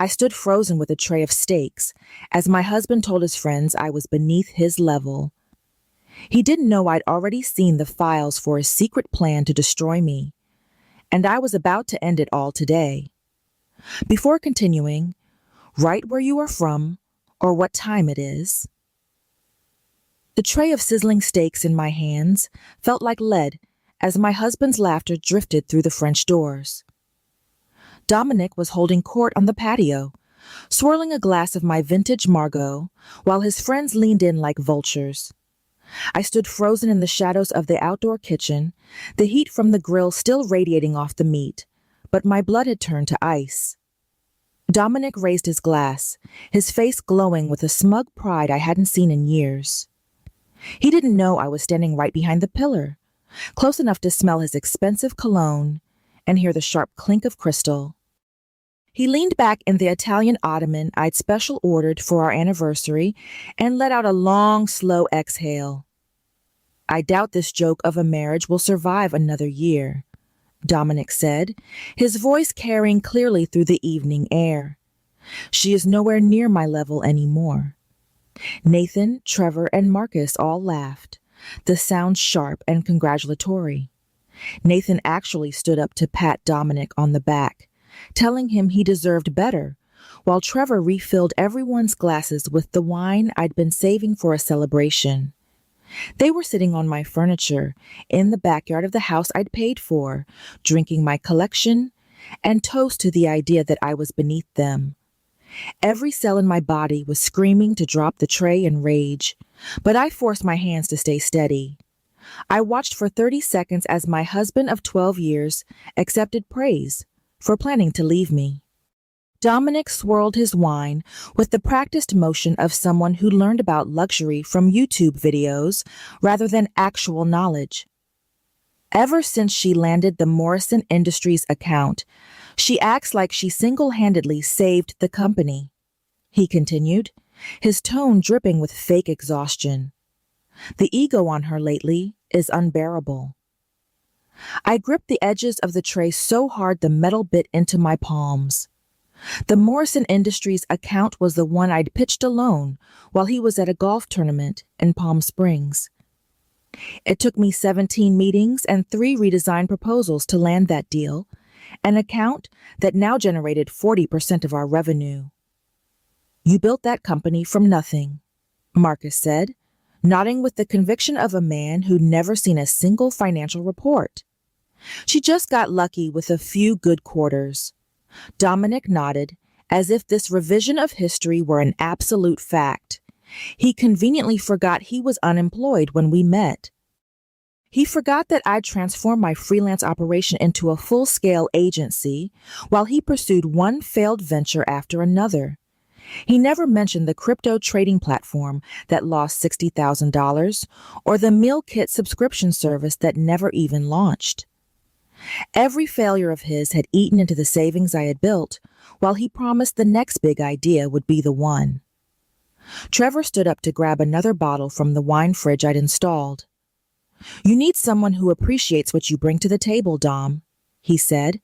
I stood frozen with a tray of steaks as my husband told his friends I was beneath his level. He didn't know I'd already seen the files for his secret plan to destroy me, and I was about to end it all today. Before continuing, write where you are from or what time it is. The tray of sizzling steaks in my hands felt like lead as my husband's laughter drifted through the French doors. Dominic was holding court on the patio, swirling a glass of my vintage Margot, while his friends leaned in like vultures. I stood frozen in the shadows of the outdoor kitchen, the heat from the grill still radiating off the meat, but my blood had turned to ice. Dominic raised his glass, his face glowing with a smug pride I hadn't seen in years. He didn't know I was standing right behind the pillar, close enough to smell his expensive cologne and hear the sharp clink of crystal. He leaned back in the Italian ottoman I'd special ordered for our anniversary and let out a long, slow exhale. I doubt this joke of a marriage will survive another year, Dominic said, his voice carrying clearly through the evening air. She is nowhere near my level anymore. Nathan, Trevor, and Marcus all laughed, the sound sharp and congratulatory. Nathan actually stood up to pat Dominic on the back, telling him he deserved better, while Trevor refilled everyone's glasses with the wine I'd been saving for a celebration. They were sitting on my furniture in the backyard of the house I'd paid for, drinking my collection, and toast to the idea that I was beneath them. Every cell in my body was screaming to drop the tray in rage, but I forced my hands to stay steady. I watched for 30 seconds as my husband of 12 years accepted praise for planning to leave me. Dominic swirled his wine with the practiced motion of someone who learned about luxury from YouTube videos rather than actual knowledge. Ever since she landed the Morrison Industries account, she acts like she single-handedly saved the company, he continued, his tone dripping with fake exhaustion. The ego on her lately is unbearable. I gripped the edges of the tray so hard the metal bit into my palms. The Morrison Industries account was the one I'd pitched alone while he was at a golf tournament in Palm Springs. It took me 17 meetings and 3 redesigned proposals to land that deal, an account that now generated 40% of our revenue. You built that company from nothing, Marcus said, nodding with the conviction of a man who'd never seen a single financial report. She just got lucky with a few good quarters. Dominic nodded, as if this revision of history were an absolute fact. He conveniently forgot he was unemployed when we met. He forgot that I'd transformed my freelance operation into a full-scale agency while he pursued one failed venture after another. He never mentioned the crypto trading platform that lost $60,000 or the meal kit subscription service that never even launched. Every failure of his had eaten into the savings I had built, while he promised the next big idea would be the one. Trevor stood up to grab another bottle from the wine fridge I'd installed. You need someone who appreciates what you bring to the table, Dom, he said.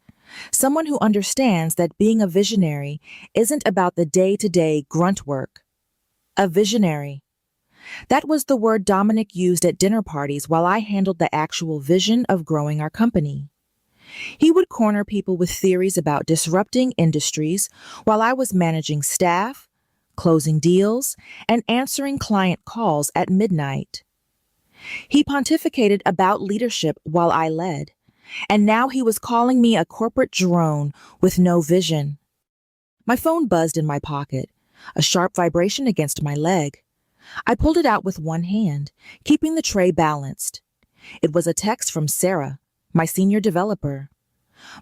Someone who understands that being a visionary isn't about the day-to-day grunt work. A visionary. That was the word Dominic used at dinner parties while I handled the actual vision of growing our company. He would corner people with theories about disrupting industries while I was managing staff, closing deals, and answering client calls at midnight. He pontificated about leadership while I led, and now he was calling me a corporate drone with no vision. My phone buzzed in my pocket, a sharp vibration against my leg. I pulled it out with one hand, keeping the tray balanced. It was a text from Sarah, my senior developer.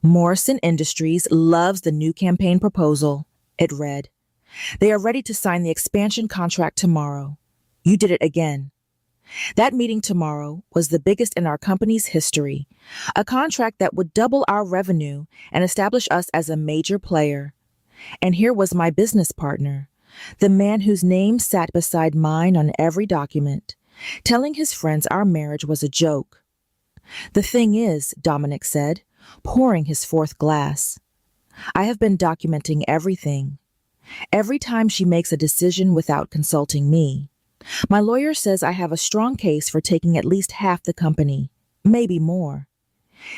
Morrison Industries loves the new campaign proposal, it read. They are ready to sign the expansion contract tomorrow. You did it again. That meeting tomorrow was the biggest in our company's history, a contract that would double our revenue and establish us as a major player. And here was my business partner, the man whose name sat beside mine on every document, telling his friends our marriage was a joke. The thing is, Dominic said, pouring his fourth glass, I have been documenting everything. Every time she makes a decision without consulting me. My lawyer says I have a strong case for taking at least half the company, maybe more.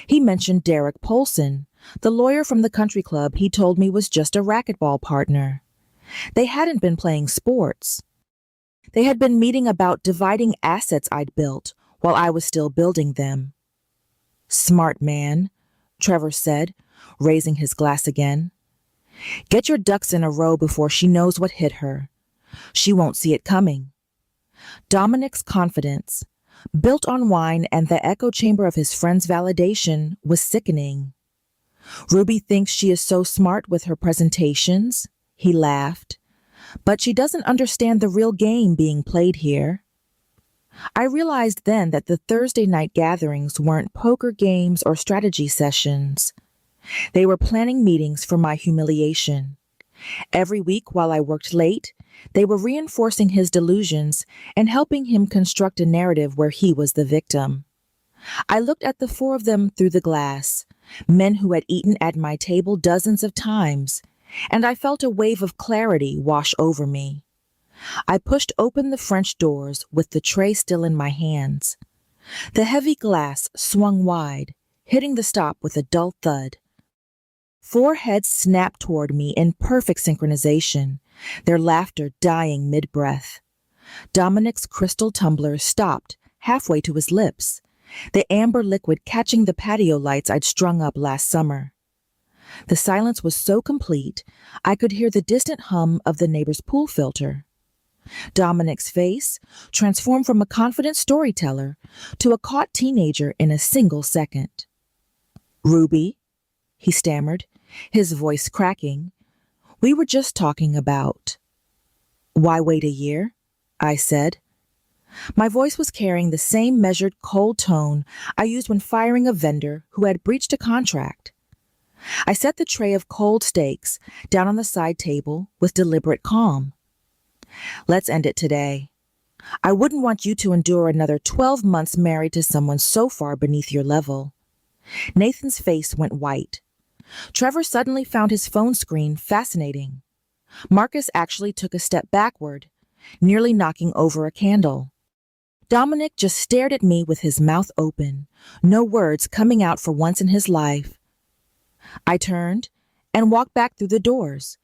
He mentioned Derek Polson, the lawyer from the country club he told me was just a racquetball partner. They hadn't been playing sports. They had been meeting about dividing assets I'd built while I was still building them. Smart man, Trevor said, raising his glass again. Get your ducks in a row before she knows what hit her. She won't see it coming. Dominic's confidence, built on wine and the echo chamber of his friend's validation, was sickening. Ruby thinks she is so smart with her presentations, he laughed, but she doesn't understand the real game being played here. I realized then that the Thursday night gatherings weren't poker games or strategy sessions. They were planning meetings for my humiliation. Every week while I worked late, they were reinforcing his delusions and helping him construct a narrative where he was the victim. I looked at the four of them through the glass, men who had eaten at my table dozens of times, and I felt a wave of clarity wash over me. I pushed open the French doors with the tray still in my hands. The heavy glass swung wide, hitting the stop with a dull thud. Four heads snapped toward me in perfect synchronization, their laughter dying mid-breath. Dominic's crystal tumbler stopped halfway to his lips, the amber liquid catching the patio lights I'd strung up last summer. The silence was so complete, I could hear the distant hum of the neighbor's pool filter. Dominic's face transformed from a confident storyteller to a caught teenager in a single second. "Ruby," he stammered, his voice cracking. "We were just talking about—" "Why wait a year?" I said. My voice was carrying the same measured, cold tone I used when firing a vendor who had breached a contract. I set the tray of cold steaks down on the side table with deliberate calm. "Let's end it today. I wouldn't want you to endure another 12 months married to someone so far beneath your level." Nathan's face went white. Trevor suddenly found his phone screen fascinating. Marcus actually took a step backward, nearly knocking over a candle. Dominic just stared at me with his mouth open, no words coming out for once in his life. I turned and walked back through the doors,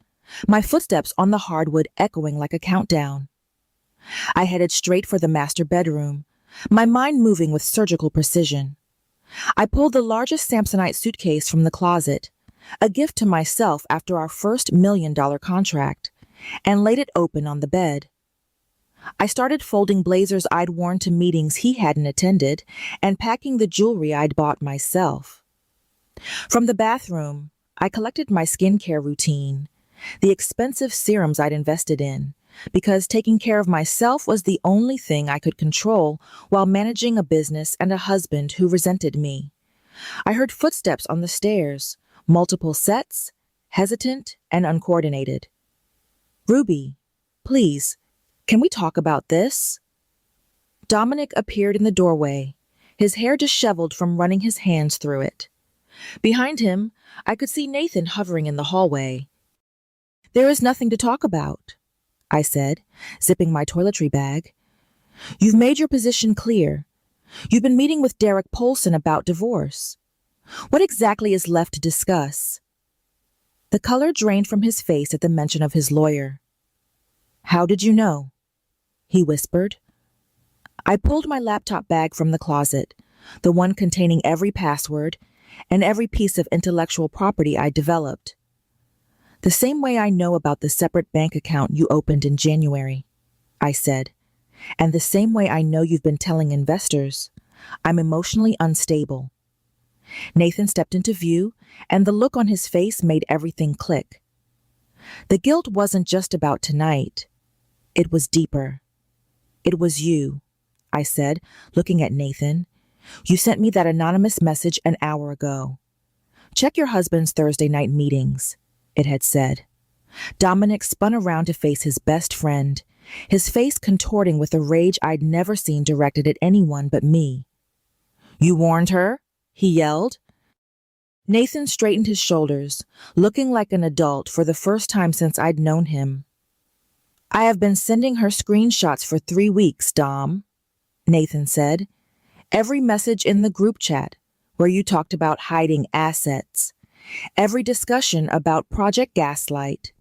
my footsteps on the hardwood echoing like a countdown. I headed straight for the master bedroom, my mind moving with surgical precision. I pulled the largest Samsonite suitcase from the closet, a gift to myself after our first $1 million contract, and laid it open on the bed. I started folding blazers I'd worn to meetings he hadn't attended and packing the jewelry I'd bought myself. From the bathroom, I collected my skincare routine, the expensive serums I'd invested in, because taking care of myself was the only thing I could control while managing a business and a husband who resented me. I heard footsteps on the stairs, multiple sets, hesitant and uncoordinated. "Ruby, please, can we talk about this?" Dominic appeared in the doorway, his hair disheveled from running his hands through it. Behind him, I could see Nathan hovering in the hallway. "There is nothing to talk about," I said, zipping my toiletry bag. "You've made your position clear. You've been meeting with Derek Polson about divorce. What exactly is left to discuss?" The color drained from his face at the mention of his lawyer. "How did you know?" he whispered. I pulled my laptop bag from the closet, the one containing every password and every piece of intellectual property I developed. "The same way I know about the separate bank account you opened in January," I said, "and the same way I know you've been telling investors. I'm emotionally unstable." Nathan stepped into view, and the look on his face made everything click. The guilt wasn't just about tonight. It was deeper. "It was you," I said, looking at Nathan. "You sent me that anonymous message an hour ago. Check your husband's Thursday night meetings," it had said. Dominic spun around to face his best friend, his face contorting with a rage I'd never seen directed at anyone but me. "You warned her?" he yelled. Nathan straightened his shoulders, looking like an adult for the first time since I'd known him. I have been sending her screenshots for 3 weeks, Dom, Nathan said. Every message in the group chat where you talked about hiding assets. Every discussion about Project Gaslight.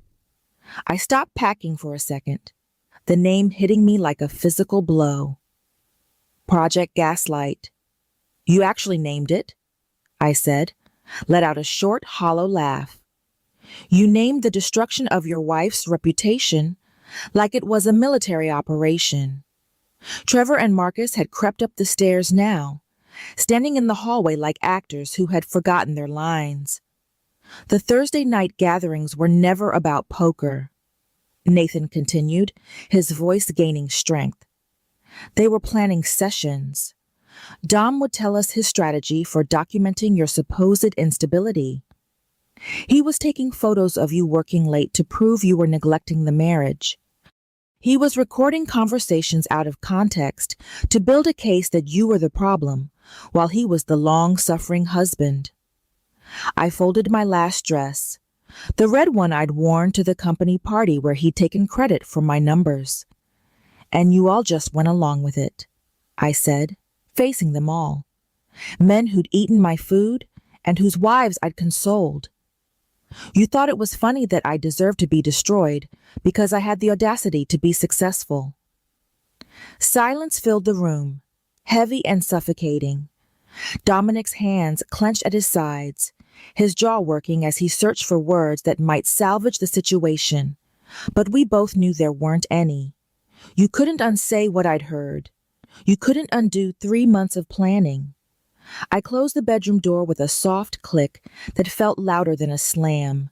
I stopped packing for a second, the name hitting me like a physical blow. Project Gaslight. You actually named it, I said, let out a short, hollow laugh. You named the destruction of your wife's reputation like it was a military operation. Trevor and Marcus had crept up the stairs now, standing in the hallway like actors who had forgotten their lines. The Thursday night gatherings were never about poker, Nathan continued, his voice gaining strength. They were planning sessions. Dom would tell us his strategy for documenting your supposed instability. He was taking photos of you working late to prove you were neglecting the marriage. He was recording conversations out of context to build a case that you were the problem, while he was the long-suffering husband. I folded my last dress, the red one I'd worn to the company party where he'd taken credit for my numbers. And you all just went along with it, I said, facing them all. Men who'd eaten my food and whose wives I'd consoled. You thought it was funny that I deserved to be destroyed because I had the audacity to be successful. Silence filled the room, heavy and suffocating. Dominic's hands clenched at his sides, his jaw working as he searched for words that might salvage the situation. But we both knew there weren't any. You couldn't unsay what I'd heard. You couldn't undo 3 months of planning. I closed the bedroom door with a soft click that felt louder than a slam.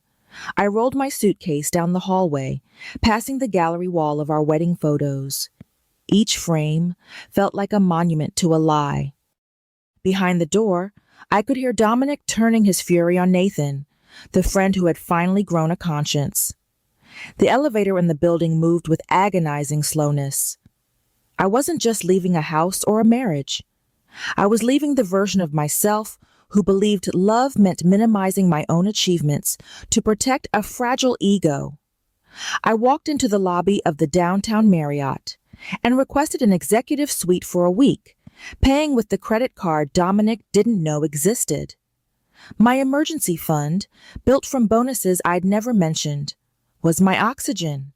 I rolled my suitcase down the hallway, passing the gallery wall of our wedding photos. Each frame felt like a monument to a lie. Behind the door, I could hear Dominic turning his fury on Nathan, the friend who had finally grown a conscience. The elevator in the building moved with agonizing slowness. I wasn't just leaving a house or a marriage. I was leaving the version of myself who believed love meant minimizing my own achievements to protect a fragile ego. I walked into the lobby of the downtown Marriott and requested an executive suite for a week, paying with the credit card Dominic didn't know existed. My emergency fund, built from bonuses I'd never mentioned, was my oxygen.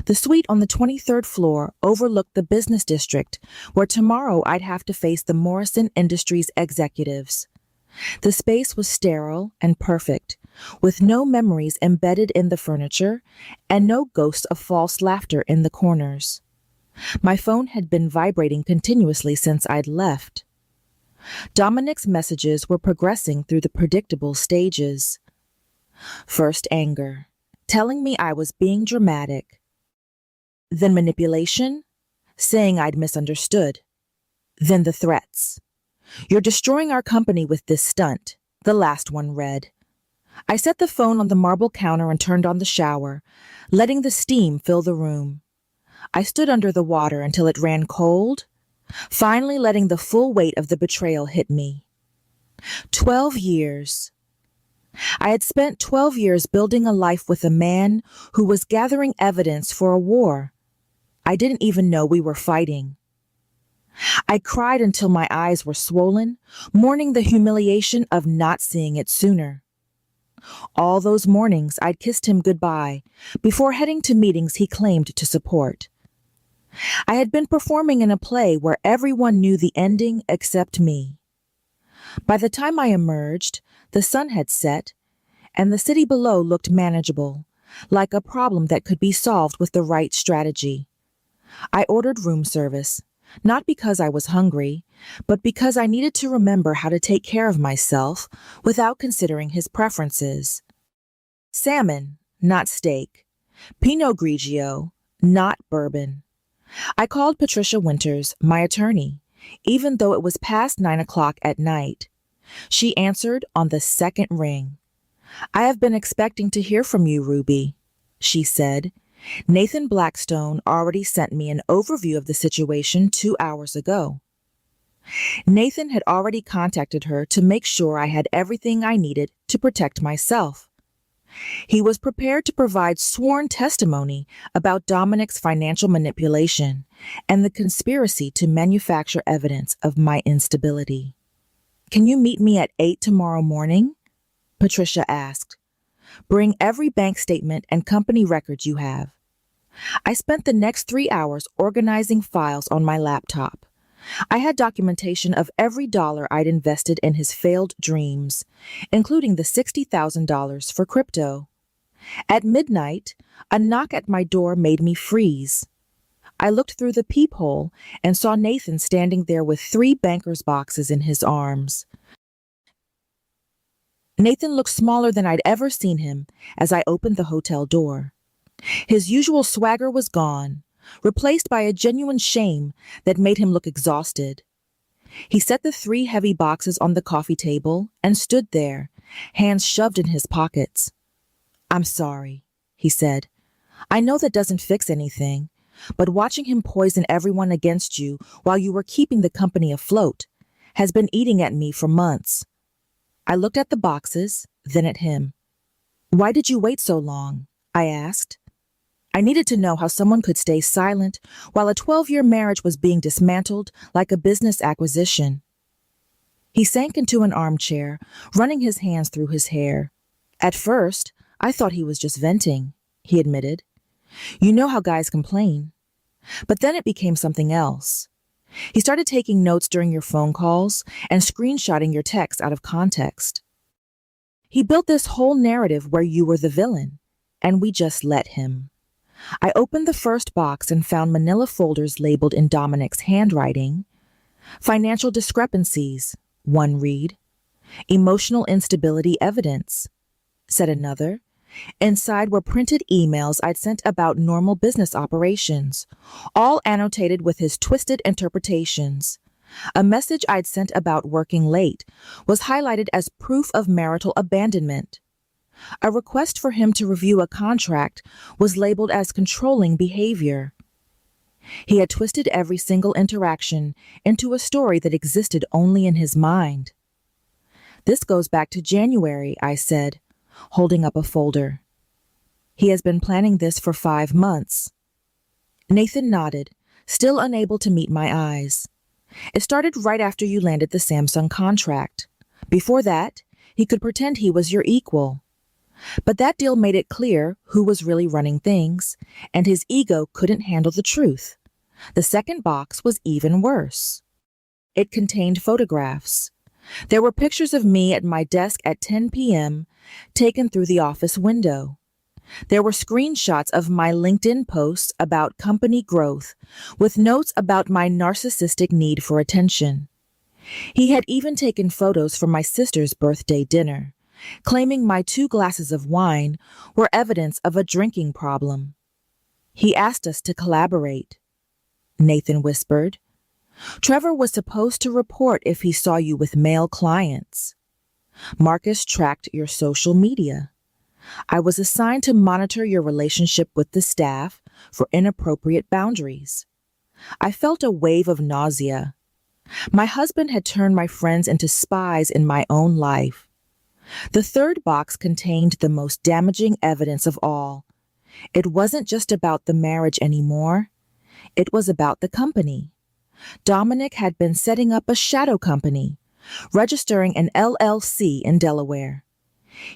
The suite on the 23rd floor overlooked the business district, where tomorrow I'd have to face the Morrison Industries executives. The space was sterile and perfect, with no memories embedded in the furniture and no ghosts of false laughter in the corners. My phone had been vibrating continuously since I'd left. Dominic's messages were progressing through the predictable stages. First anger, telling me I was being dramatic. Then manipulation, saying I'd misunderstood. Then the threats. You're destroying our company with this stunt, the last one read. I set the phone on the marble counter and turned on the shower, letting the steam fill the room. I stood under the water until it ran cold, finally letting the full weight of the betrayal hit me. 12 years. I had spent 12 years building a life with a man who was gathering evidence for a war I didn't even know we were fighting. I cried until my eyes were swollen, mourning the humiliation of not seeing it sooner. All those mornings I'd kissed him goodbye before heading to meetings he claimed to support. I had been performing in a play where everyone knew the ending except me. By the time I emerged, the sun had set, and the city below looked manageable, like a problem that could be solved with the right strategy. I ordered room service, not because I was hungry, but because I needed to remember how to take care of myself without considering his preferences. Salmon, not steak. Pinot Grigio, not bourbon. I called Patricia Winters, my attorney, even though it was past 9 o'clock at night. She answered on the second ring. I have been expecting to hear from you, Ruby, she said. Nathan Blackstone already sent me an overview of the situation 2 hours ago. Nathan had already contacted her to make sure I had everything I needed to protect myself. He was prepared to provide sworn testimony about Dominic's financial manipulation and the conspiracy to manufacture evidence of my instability. "Can you meet me at 8 tomorrow morning?" Patricia asked. "Bring every bank statement and company records you have." I spent the next 3 hours organizing files on my laptop. I had documentation of every dollar I'd invested in his failed dreams, including the $60,000 for crypto. At midnight, a knock at my door made me freeze. I looked through the peephole and saw Nathan standing there with 3 banker's boxes in his arms. Nathan looked smaller than I'd ever seen him as I opened the hotel door. His usual swagger was gone, replaced by a genuine shame that made him look exhausted. He set the 3 heavy boxes on the coffee table and stood there, hands shoved in his pockets. "I'm sorry," he said. "I know that doesn't fix anything, but watching him poison everyone against you while you were keeping the company afloat has been eating at me for months." I looked at the boxes, then at him. "Why did you wait so long?" I asked. I needed to know how someone could stay silent while a 12-year marriage was being dismantled like a business acquisition. He sank into an armchair, running his hands through his hair. "At first, I thought he was just venting," he admitted. "You know how guys complain." But then it became something else. He started taking notes during your phone calls and screenshotting your texts out of context. He built this whole narrative where you were the villain, and we just let him. I opened the first box and found manila folders labeled in Dominic's handwriting. "Financial discrepancies," one read. "Emotional instability evidence," said another. Inside were printed emails I'd sent about normal business operations, all annotated with his twisted interpretations. A message I'd sent about working late was highlighted as proof of marital abandonment. A request for him to review a contract was labeled as controlling behavior. He had twisted every single interaction into a story that existed only in his mind. "This goes back to January," I said, holding up a folder. "He has been planning this for 5 months." Nathan nodded, still unable to meet my eyes. "It started right after you landed the Samsung contract. Before that, he could pretend he was your equal. But that deal made it clear who was really running things, and his ego couldn't handle the truth. The second box was even worse. It contained photographs. There were pictures of me at my desk at 10 p.m., taken through the office window. There were screenshots of my LinkedIn posts about company growth, with notes about my narcissistic need for attention. He had even taken photos from my sister's birthday dinner, claiming my 2 glasses of wine were evidence of a drinking problem. "He asked us to collaborate," Nathan whispered. "Trevor was supposed to report if he saw you with male clients. Marcus tracked your social media. I was assigned to monitor your relationship with the staff for inappropriate boundaries." I felt a wave of nausea. My husband had turned my friends into spies in my own life. The third box contained the most damaging evidence of all. It wasn't just about the marriage anymore. It was about the company. Dominic had been setting up a shadow company, registering an LLC in Delaware.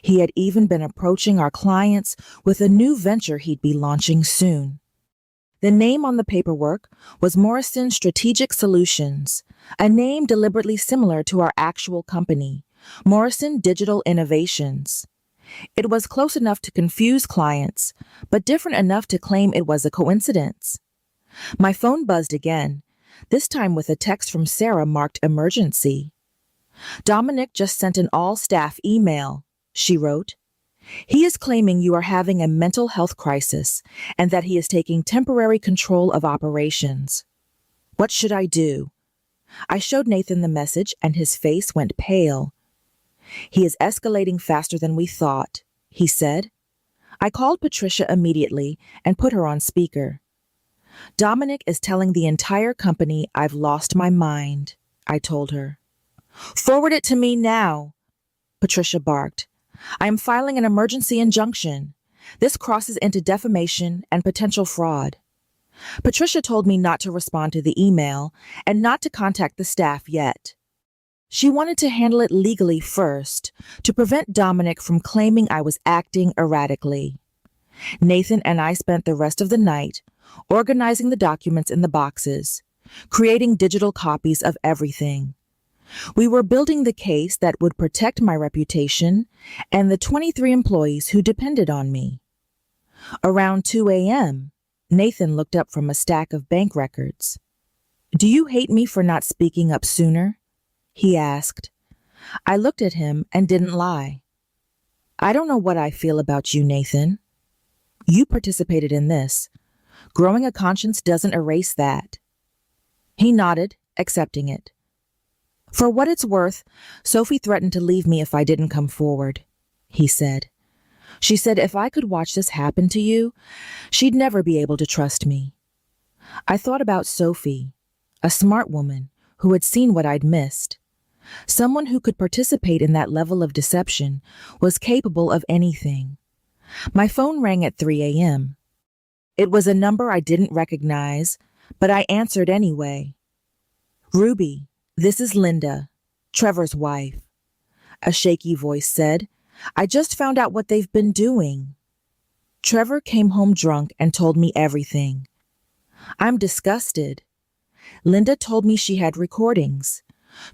He had even been approaching our clients with a new venture he'd be launching soon. The name on the paperwork was Morrison Strategic Solutions, a name deliberately similar to our actual company, Morrison Digital Innovations. It was close enough to confuse clients, but different enough to claim it was a coincidence. My phone buzzed again, this time with a text from Sarah marked emergency. "Dominic just sent an all-staff email," she wrote. "He is claiming you are having a mental health crisis and that he is taking temporary control of operations. What should I do?" I showed Nathan the message and his face went pale. "He is escalating faster than we thought," he said. I called Patricia immediately and put her on speaker. "Dominic is telling the entire company I've lost my mind," I told her. Forward it to me now, Patricia barked. I am filing an emergency injunction. This crosses into defamation and potential fraud. Patricia told me not to respond to the email and not to contact the staff yet. She wanted to handle it legally first to prevent Dominic from claiming I was acting erratically. Nathan and I spent the rest of the night organizing the documents in the boxes, creating digital copies of everything. We were building the case that would protect my reputation and the 23 employees who depended on me. Around 2 a.m., Nathan looked up from a stack of bank records. Do you hate me for not speaking up sooner? He asked. I looked at him and didn't lie. I don't know what I feel about you, Nathan. You participated in this. Growing a conscience doesn't erase that. He nodded, accepting it. For what it's worth, Sophie threatened to leave me if I didn't come forward, he said. She said if I could watch this happen to you, she'd never be able to trust me. I thought about Sophie, a smart woman who had seen what I'd missed. Someone who could participate in that level of deception was capable of anything. My phone rang at 3 a.m. It was a number I didn't recognize, but I answered anyway. Ruby, this is Linda, Trevor's wife. A shaky voice said, I just found out what they've been doing. Trevor came home drunk and told me everything. I'm disgusted. Linda told me she had recordings.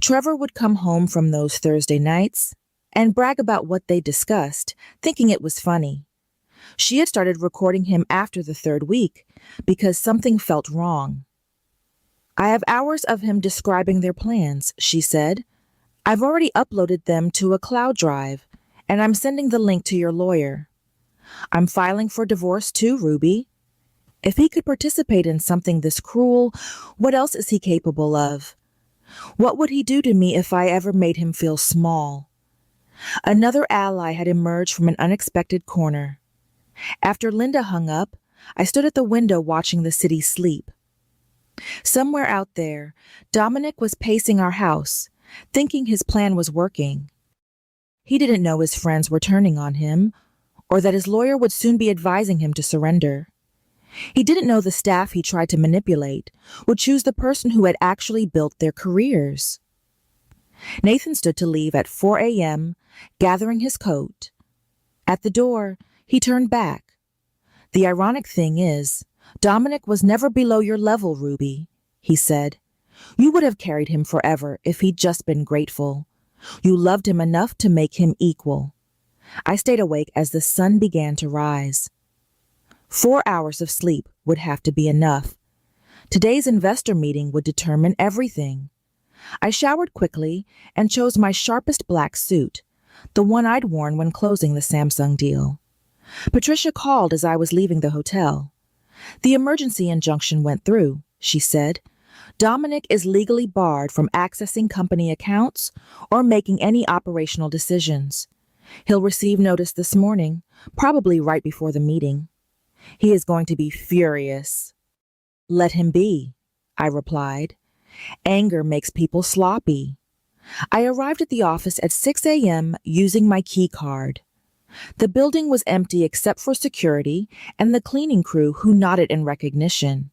Trevor would come home from those Thursday nights and brag about what they discussed, thinking it was funny. She had started recording him after the third week because something felt wrong. I have hours of him describing their plans, she said. I've already uploaded them to a cloud drive, and I'm sending the link to your lawyer. I'm filing for divorce too, Ruby. If he could participate in something this cruel, what else is he capable of? What would he do to me if I ever made him feel small? Another ally had emerged from an unexpected corner. After Linda hung up, I stood at the window watching the city sleep. Somewhere out there, Dominic was pacing our house, thinking his plan was working. He didn't know his friends were turning on him, or that his lawyer would soon be advising him to surrender. He didn't know the staff he tried to manipulate would choose the person who had actually built their careers. Nathan stood to leave at 4 a.m., gathering his coat. At the door, he turned back. The ironic thing is, Dominic was never below your level, Ruby, he said. You would have carried him forever if he'd just been grateful. You loved him enough to make him equal. I stayed awake as the sun began to rise. 4 hours of sleep would have to be enough. Today's investor meeting would determine everything. I showered quickly and chose my sharpest black suit, the one I'd worn when closing the Samsung deal. Patricia called as I was leaving the hotel. The emergency injunction went through, she said. Dominic is legally barred from accessing company accounts or making any operational decisions. He'll receive notice this morning, probably right before the meeting. He is going to be furious. Let him be, I replied. Anger makes people sloppy. I arrived at the office at 6 a.m. using my key card. The building was empty except for security and the cleaning crew who nodded in recognition.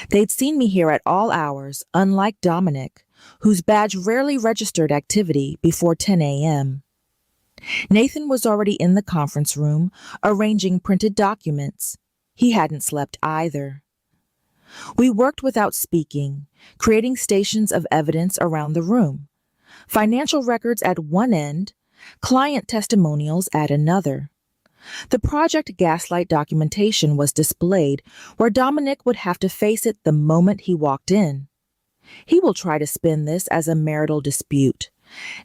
They'd seen me here at all hours, unlike Dominic, whose badge rarely registered activity before 10 a.m. Nathan was already in the conference room, arranging printed documents. He hadn't slept either. We worked without speaking, creating stations of evidence around the room. Financial records at one end, client testimonials at another. The project Gaslight documentation was displayed where Dominic would have to face it the moment he walked in. He will try to spin this as a marital dispute,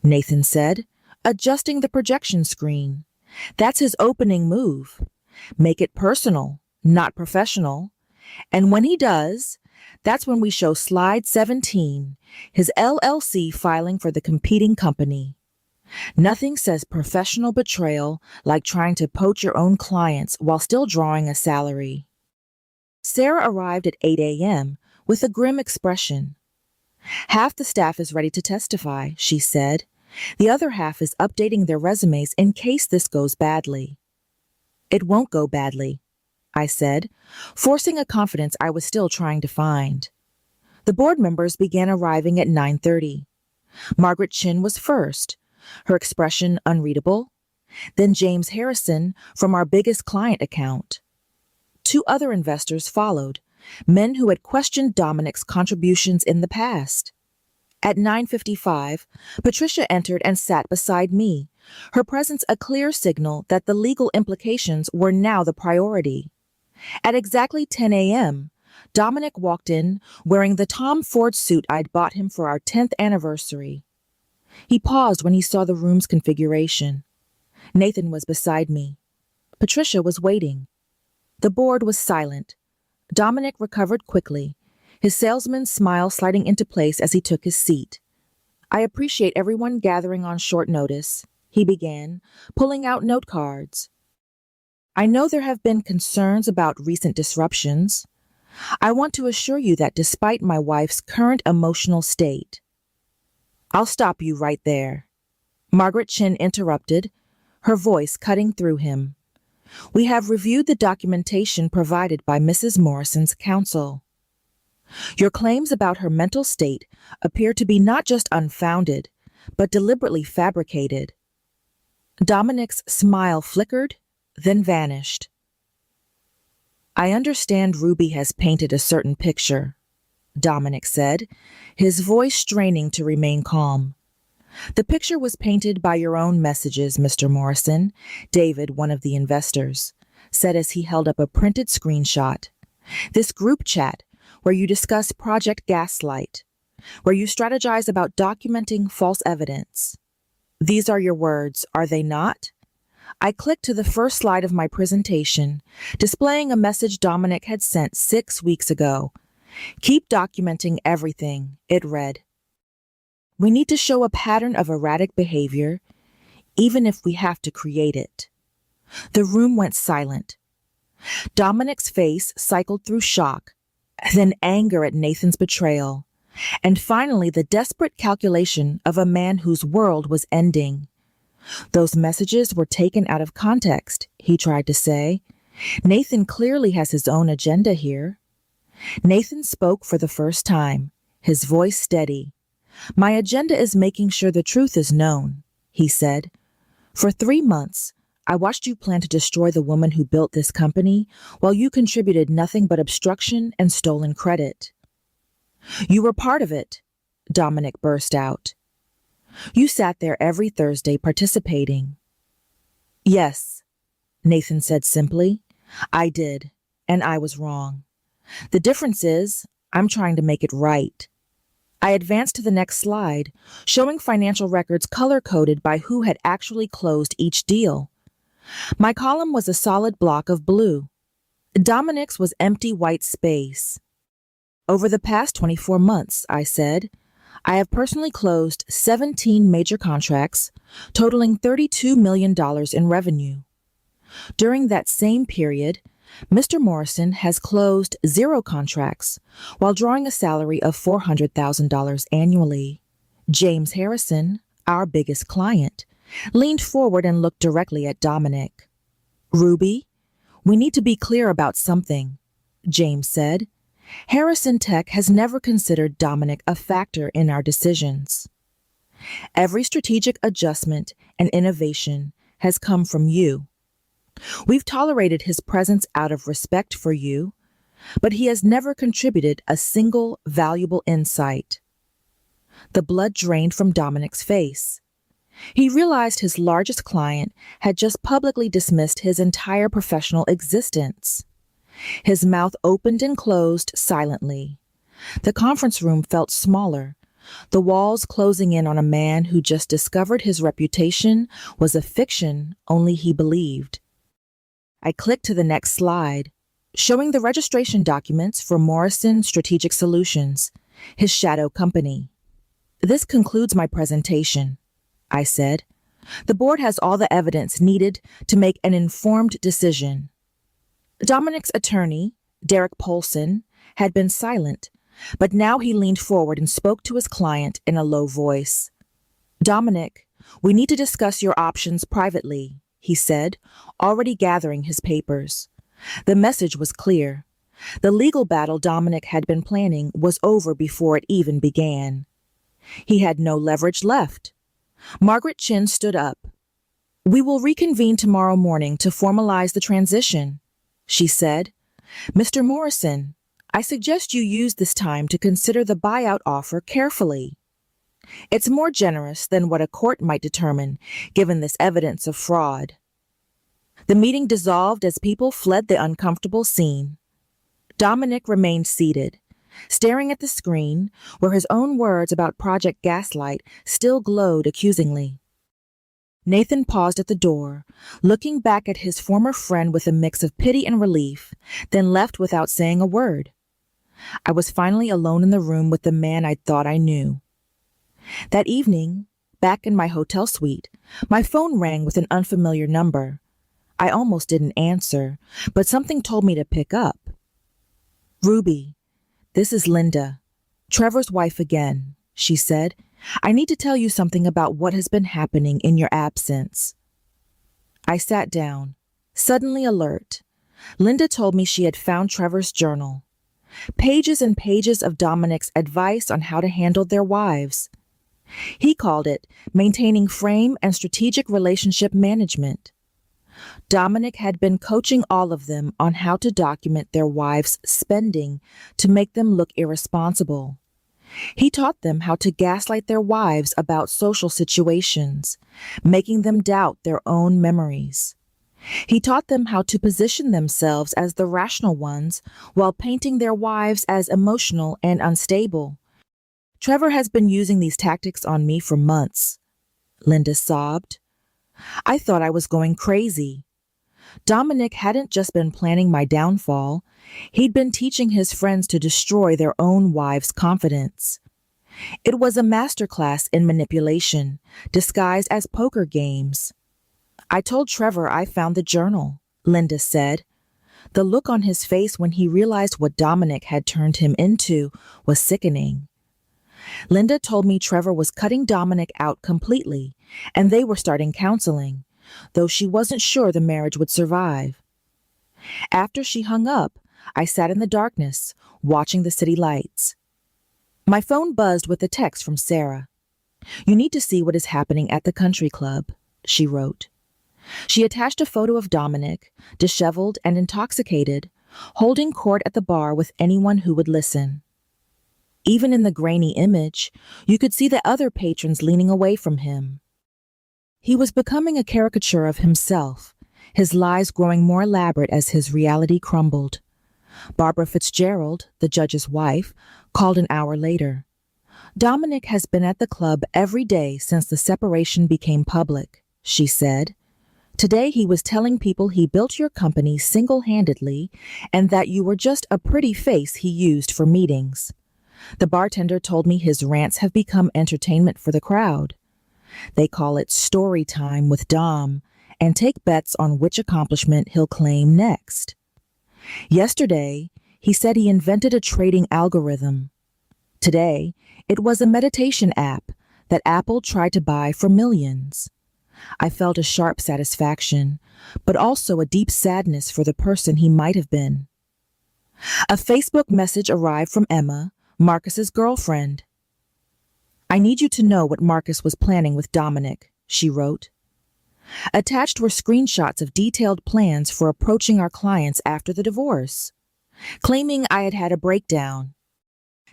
Nathan said, adjusting the projection screen. That's his opening move. Make it personal, not professional. And when he does, that's when we show slide 17, his LLC filing for the competing company. Nothing says professional betrayal like trying to poach your own clients while still drawing a salary. Sarah arrived at 8 a.m. with a grim expression. Half the staff is ready to testify, she said. The other half is updating their resumes in case this goes badly. It won't go badly, I said, forcing a confidence I was still trying to find. The board members began arriving at 9:30. Margaret Chin was first, her expression unreadable. Then James Harrison from our biggest client account. 2 other investors followed, men who had questioned Dominic's contributions in the past. At 9:55, Patricia entered and sat beside me, her presence a clear signal that the legal implications were now the priority. At exactly 10 a.m., Dominic walked in wearing the Tom Ford suit I'd bought him for our 10th anniversary. He paused when he saw the room's configuration. Nathan was beside me. Patricia was waiting. The board was silent. Dominic recovered quickly, his salesman's smile sliding into place as he took his seat. I appreciate everyone gathering on short notice, he began, pulling out note cards. I know there have been concerns about recent disruptions. I want to assure you that despite my wife's current emotional state. I'll stop you right there. Margaret Chin interrupted, her voice cutting through him. We have reviewed the documentation provided by Mrs. Morrison's counsel. Your claims about her mental state appear to be not just unfounded, but deliberately fabricated. Dominic's smile flickered, then vanished. I understand Ruby has painted a certain picture, Dominic said, his voice straining to remain calm. The picture was painted by your own messages, Mr. Morrison, David, one of the investors, said as he held up a printed screenshot. This group chat, where you discuss Project Gaslight, where you strategize about documenting false evidence. These are your words, are they not? I clicked to the first slide of my presentation, displaying a message Dominic had sent 6 weeks ago. Keep documenting everything, it read. We need to show a pattern of erratic behavior, even if we have to create it. The room went silent. Dominic's face cycled through shock, then anger at Nathan's betrayal, and finally the desperate calculation of a man whose world was ending. Those messages were taken out of context, he tried to say. Nathan clearly has his own agenda here. Nathan spoke for the first time, his voice steady. My agenda is making sure the truth is known, he said. For 3 months, I watched you plan to destroy the woman who built this company while you contributed nothing but obstruction and stolen credit. You were part of it, Dominic burst out. You sat there every Thursday participating. Yes, Nathan said simply. I did, and I was wrong. The difference is, I'm trying to make it right. I advanced to the next slide, showing financial records color-coded by who had actually closed each deal. My column was a solid block of blue. Dominic's was empty white space. Over the past 24 months, I said, I have personally closed 17 major contracts, totaling $32 million in revenue. During that same period, Mr. Morrison has closed 0 contracts while drawing a salary of $400,000 annually. James Harrison, our biggest client, leaned forward and looked directly at Dominic. Ruby, we need to be clear about something, James said. Harrison Tech has never considered Dominic a factor in our decisions. Every strategic adjustment and innovation has come from you. We've tolerated his presence out of respect for you, but he has never contributed a single valuable insight. The blood drained from Dominic's face. He realized his largest client had just publicly dismissed his entire professional existence. His mouth opened and closed silently. The conference room felt smaller, the walls closing in on a man who just discovered his reputation was a fiction only he believed. I clicked to the next slide, showing the registration documents for Morrison Strategic Solutions, his shadow company. This concludes my presentation, I said. The board has all the evidence needed to make an informed decision. Dominic's attorney, Derek Polson, had been silent, But now he leaned forward and spoke to his client in a low voice. Dominic, we need to discuss your options privately, he said, already gathering his papers. The message was clear. The legal battle Dominic had been planning was over before it even began. He had no leverage left. Margaret Chin stood up. We will reconvene tomorrow morning to formalize the transition, she said. Mr. Morrison, I suggest you use this time to consider the buyout offer carefully. It's more generous than what a court might determine, given this evidence of fraud. The meeting dissolved as people fled the uncomfortable scene. Dominic remained seated, staring at the screen where his own words about Project Gaslight still glowed accusingly. Nathan paused at the door, looking back at his former friend with a mix of pity and relief, then left without saying a word. I was finally alone in the room with the man I thought I knew. That evening, back in my hotel suite, my phone rang with an unfamiliar number. I almost didn't answer, but something told me to pick up. Ruby, this is Linda, Trevor's wife again, she said. I need to tell you something about what has been happening in your absence. I sat down, suddenly alert. Linda told me she had found Trevor's journal. Pages and pages of Dominic's advice on how to handle their wives. He called it maintaining frame and strategic relationship management. Dominic had been coaching all of them on how to document their wives' spending to make them look irresponsible. He taught them how to gaslight their wives about social situations, making them doubt their own memories. He taught them how to position themselves as the rational ones while painting their wives as emotional and unstable. Trevor has been using these tactics on me for months, Linda sobbed. I thought I was going crazy. Dominic hadn't just been planning my downfall, he'd been teaching his friends to destroy their own wives' confidence. It was a masterclass in manipulation, disguised as poker games. I told Trevor I found the journal, Linda said. The look on his face when he realized what Dominic had turned him into was sickening. Linda told me Trevor was cutting Dominic out completely, and they were starting counseling, though she wasn't sure the marriage would survive. After she hung up, I sat in the darkness, watching the city lights. My phone buzzed with a text from Sarah. You need to see what is happening at the country club, she wrote. She attached a photo of Dominic, disheveled and intoxicated, holding court at the bar with anyone who would listen. Even in the grainy image, you could see the other patrons leaning away from him. He was becoming a caricature of himself, his lies growing more elaborate as his reality crumbled. Barbara Fitzgerald, the judge's wife, called an hour later. Dominic has been at the club every day since the separation became public, she said. Today he was telling people he built your company single-handedly and that you were just a pretty face he used for meetings. The bartender told me his rants have become entertainment for the crowd. They call it story time with Dom and take bets on which accomplishment he'll claim next. Yesterday, he said he invented a trading algorithm. Today, it was a meditation app that Apple tried to buy for millions. I felt a sharp satisfaction, but also a deep sadness for the person he might have been. A Facebook message arrived from Emma, Marcus's girlfriend. I need you to know what Marcus was planning with Dominic, she wrote. Attached were screenshots of detailed plans for approaching our clients after the divorce, claiming I had had a breakdown.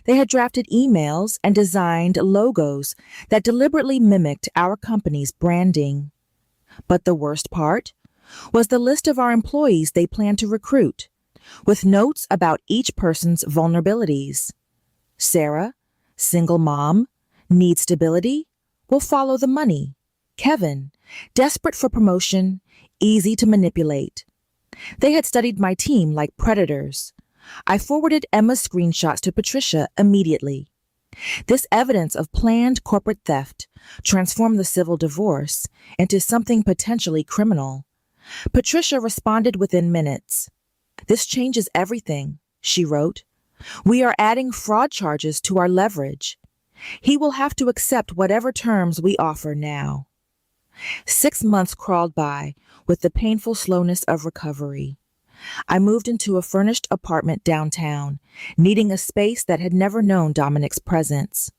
They had drafted emails and designed logos that deliberately mimicked our company's branding. But the worst part was the list of our employees they planned to recruit, with notes about each person's vulnerabilities. Sarah, single mom, needs stability, will follow the money. Kevin, desperate for promotion, easy to manipulate. They had studied my team like predators. I forwarded Emma's screenshots to Patricia immediately. This evidence of planned corporate theft transformed the civil divorce into something potentially criminal. Patricia responded within minutes. This changes everything, she wrote. We are adding fraud charges to our leverage. He will have to accept whatever terms we offer now. 6 months crawled by with the painful slowness of recovery. I moved into a furnished apartment downtown, needing a space that had never known Dominic's presence.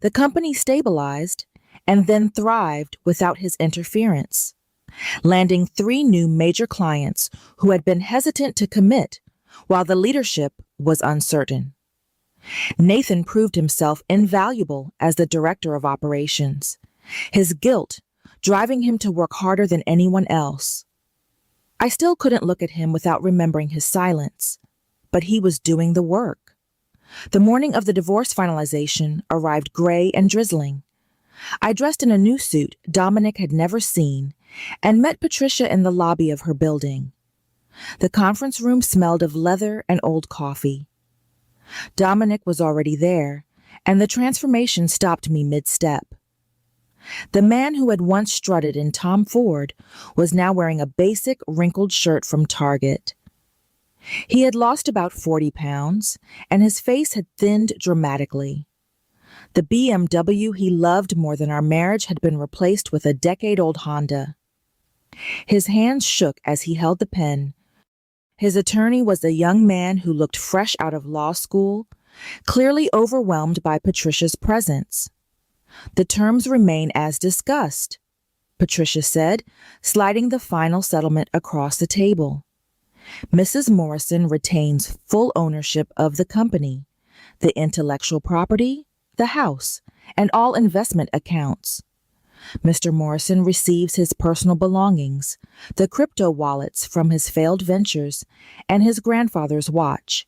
The company stabilized and then thrived without his interference, landing 3 new major clients who had been hesitant to commit while the leadership was uncertain. Nathan proved himself invaluable as the director of operations, his guilt driving him to work harder than anyone else. I still couldn't look at him without remembering his silence, but he was doing the work. The morning of the divorce finalization arrived gray and drizzling. I dressed in a new suit Dominic had never seen and met Patricia in the lobby of her building. The conference room smelled of leather and old coffee. Dominic was already there, and the transformation stopped me mid-step. The man who had once strutted in Tom Ford was now wearing a basic wrinkled shirt from Target. He had lost about 40 pounds, and his face had thinned dramatically. The BMW he loved more than our marriage had been replaced with a decade-old Honda. His hands shook as he held the pen. His attorney was a young man who looked fresh out of law school, clearly overwhelmed by Patricia's presence. The terms remain as discussed, Patricia said, sliding the final settlement across the table. Mrs. Morrison retains full ownership of the company, the intellectual property, the house, and all investment accounts. Mr. Morrison receives his personal belongings, the crypto wallets from his failed ventures, and his grandfather's watch.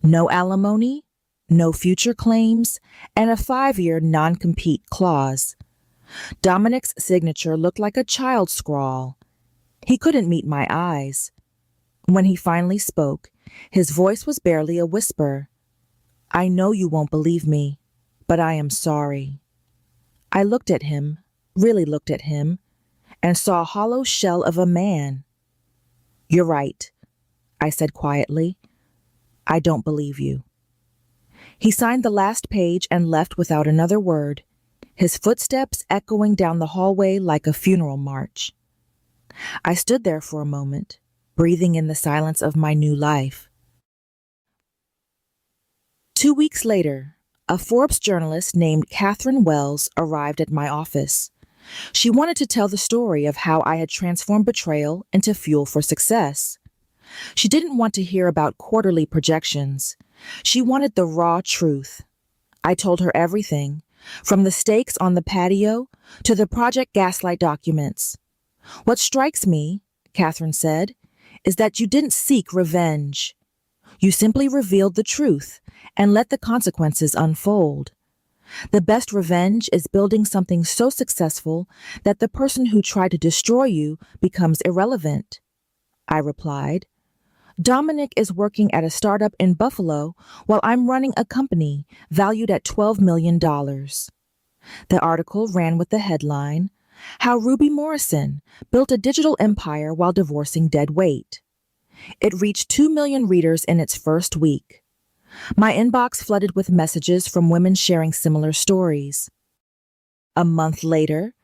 No alimony, no future claims, and a 5-year non-compete clause. Dominic's signature looked like a child's scrawl. He couldn't meet my eyes. When he finally spoke, his voice was barely a whisper. I know you won't believe me, but I am sorry. I looked at him, really looked at him, and saw a hollow shell of a man. You're right, I said quietly. I don't believe you. He signed the last page and left without another word, his footsteps echoing down the hallway like a funeral march. I stood there for a moment, breathing in the silence of my new life. 2 weeks later, a Forbes journalist named Catherine Wells arrived at my office. She wanted to tell the story of how I had transformed betrayal into fuel for success. She didn't want to hear about quarterly projections. She wanted the raw truth. I told her everything, from the steaks on the patio to the Project Gaslight documents. What strikes me, Catherine said, is that you didn't seek revenge. You simply revealed the truth and let the consequences unfold. The best revenge is building something so successful that the person who tried to destroy you becomes irrelevant. I replied, Dominic is working at a startup in Buffalo while I'm running a company valued at $12 million. The article ran with the headline, How Ruby Morrison Built a Digital Empire While Divorcing Dead Weight. It reached 2 million readers in its first week. My inbox flooded with messages from women sharing similar stories. A month later,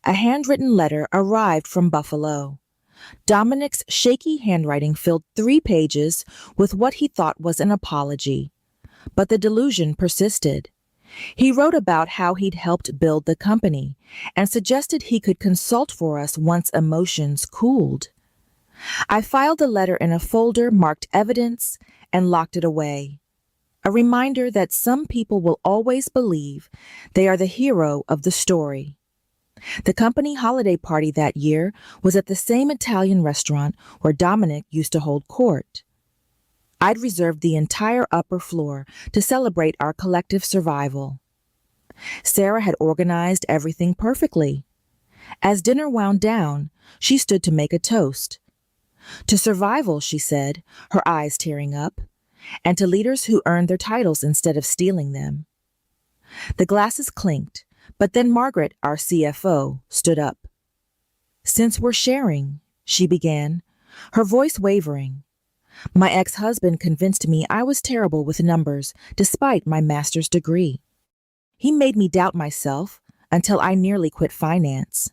a handwritten letter arrived from Buffalo. Dominic's shaky handwriting filled 3 pages with what he thought was an apology. But the delusion persisted. He wrote about how he'd helped build the company and suggested he could consult for us once emotions cooled. I filed the letter in a folder marked evidence and locked it away. A reminder that some people will always believe they are the hero of the story. The company holiday party that year was at the same Italian restaurant where Dominic used to hold court. I'd reserved the entire upper floor to celebrate our collective survival. Sarah had organized everything perfectly. As dinner wound down, she stood to make a toast. To survival, she said, her eyes tearing up, and to leaders who earned their titles instead of stealing them. The glasses clinked, but then Margaret, our CFO, stood up. Since we're sharing, she began, her voice wavering, My ex-husband convinced me I was terrible with numbers despite my master's degree. He made me doubt myself until I nearly quit finance.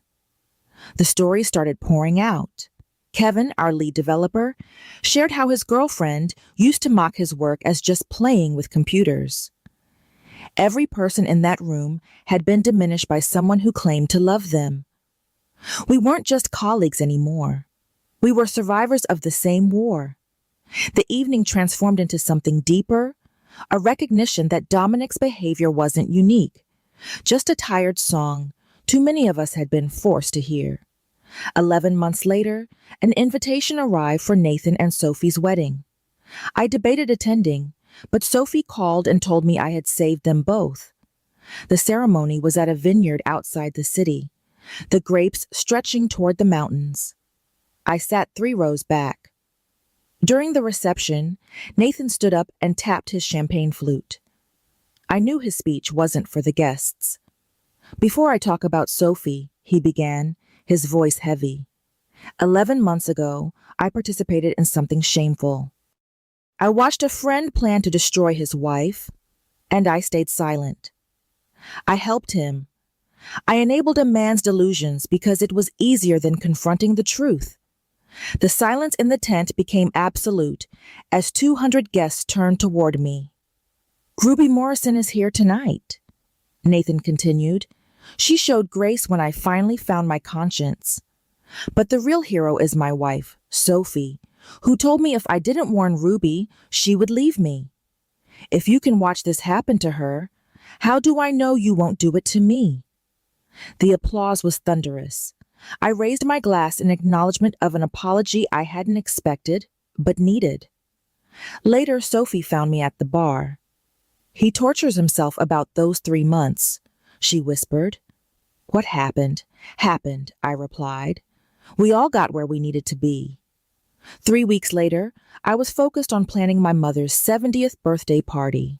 The stories started pouring out. Kevin, our lead developer, shared how his girlfriend used to mock his work as just playing with computers. Every person in that room had been diminished by someone who claimed to love them. We weren't just colleagues anymore. We were survivors of the same war. The evening transformed into something deeper, a recognition that Dominic's behavior wasn't unique, just a tired song too many of us had been forced to hear. 11 months later, an invitation arrived for Nathan and Sophie's wedding. I debated attending, but Sophie called and told me I had saved them both. The ceremony was at a vineyard outside the city, the grapes stretching toward the mountains. I sat 3 rows back. During the reception, Nathan stood up and tapped his champagne flute. I knew his speech wasn't for the guests. "Before I talk about Sophie," he began, his voice heavy. 11 months ago, I participated in something shameful. I watched a friend plan to destroy his wife, and I stayed silent. I helped him. I enabled a man's delusions because it was easier than confronting the truth. The silence in the tent became absolute as 200 guests turned toward me. "Ruby Morrison is here tonight," Nathan continued. "She showed grace when I finally found my conscience. But the real hero is my wife, Sophie, who told me if I didn't warn Ruby, she would leave me. If you can watch this happen to her, how do I know you won't do it to me?" The applause was thunderous. I raised my glass in acknowledgement of an apology I hadn't expected, but needed. Later, Sophie found me at the bar. "He tortures himself about those 3 months," she whispered. "What happened, happened," I replied. "We all got where we needed to be." 3 weeks later, I was focused on planning my mother's 70th birthday party.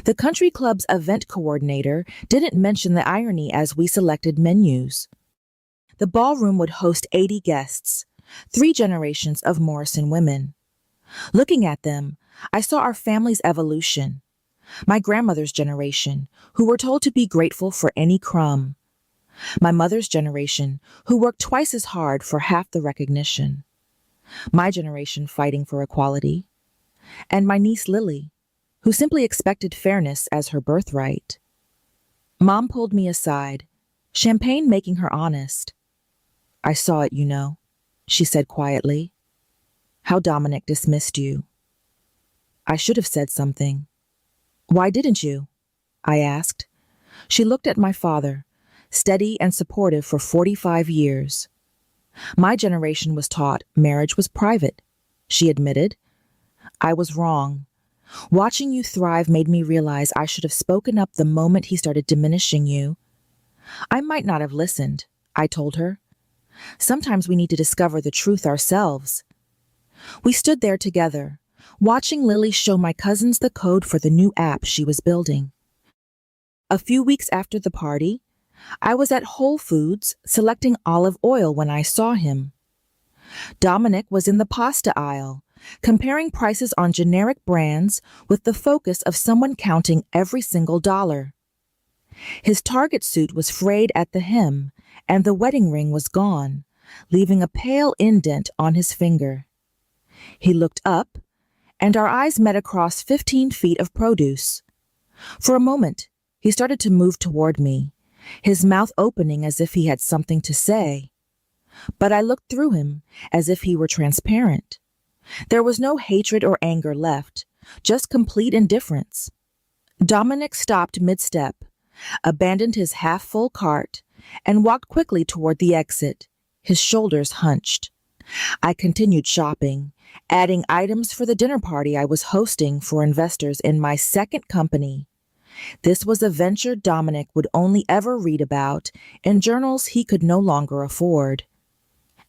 The country club's event coordinator didn't mention the irony as we selected menus. The ballroom would host 80 guests, 3 generations of Morrison women. Looking at them, I saw our family's evolution. My grandmother's generation, who were told to be grateful for any crumb. My mother's generation, who worked twice as hard for half the recognition. My generation fighting for equality. And my niece Lily, who simply expected fairness as her birthright. Mom pulled me aside, champagne making her honest. "I saw it, you know," she said quietly. "How Dominic dismissed you." I should have said something. "Why didn't you?" I asked. She looked at my father, steady and supportive for 45 years. "My generation was taught marriage was private," she admitted. "I was wrong. Watching you thrive made me realize I should have spoken up the moment he started diminishing you." "I might not have listened," I told her. "Sometimes we need to discover the truth ourselves." We stood there together, watching Lily show my cousins the code for the new app she was building. A few weeks after the party, I was at Whole Foods selecting olive oil when I saw him. Dominic was in the pasta aisle, comparing prices on generic brands with the focus of someone counting every single dollar. His Target suit was frayed at the hem, and the wedding ring was gone, leaving a pale indent on his finger. He looked up, and our eyes met across 15 feet of produce. For a moment, he started to move toward me, his mouth opening as if he had something to say. But I looked through him as if he were transparent. There was no hatred or anger left, just complete indifference. Dominic stopped mid-step, abandoned his half-full cart, and walked quickly toward the exit, his shoulders hunched. I continued shopping, adding items for the dinner party I was hosting for investors in my second company. This was a venture Dominic would only ever read about in journals he could no longer afford.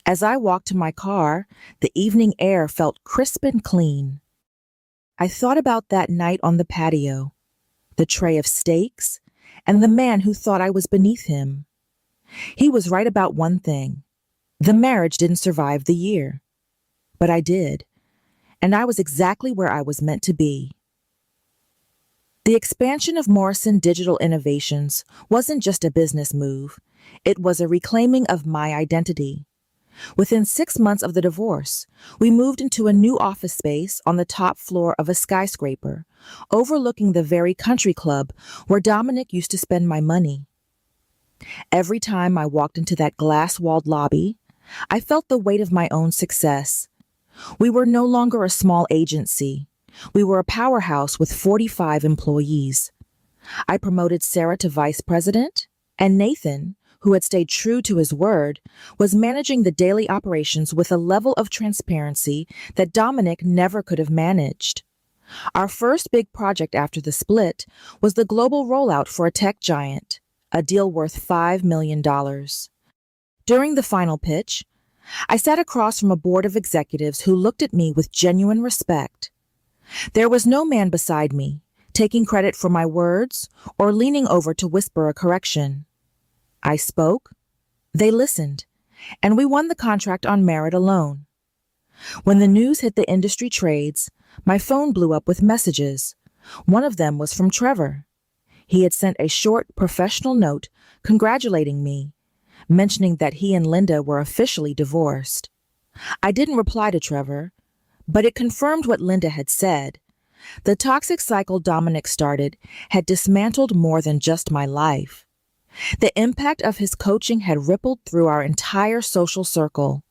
As I walked to my car, the evening air felt crisp and clean. I thought about that night on the patio, the tray of steaks, and the man who thought I was beneath him. He was right about one thing. The marriage didn't survive the year. But I did. and I was exactly where I was meant to be. The expansion of Morrison Digital Innovations wasn't just a business move, it was a reclaiming of my identity. Within 6 months of the divorce, we moved into a new office space on the top floor of a skyscraper, overlooking the very country club where Dominic used to spend my money. Every time I walked into that glass-walled lobby, I felt the weight of my own success. We were no longer a small agency. We were a powerhouse with 45 employees. I promoted Sarah to vice president, and Nathan, who had stayed true to his word, was managing the daily operations with a level of transparency that Dominic never could have managed. Our first big project after the split was the global rollout for a tech giant, a deal worth $5 million. During the final pitch, I sat across from a board of executives who looked at me with genuine respect. There was no man beside me, taking credit for my words or leaning over to whisper a correction. I spoke, they listened, and we won the contract on merit alone. When the news hit the industry trades, my phone blew up with messages. One of them was from Trevor. He had sent a short, professional note congratulating me, mentioning that he and Linda were officially divorced. I didn't reply to Trevor, but it confirmed what Linda had said. The toxic cycle Dominic started had dismantled more than just my life. The impact of his coaching had rippled through our entire social circle.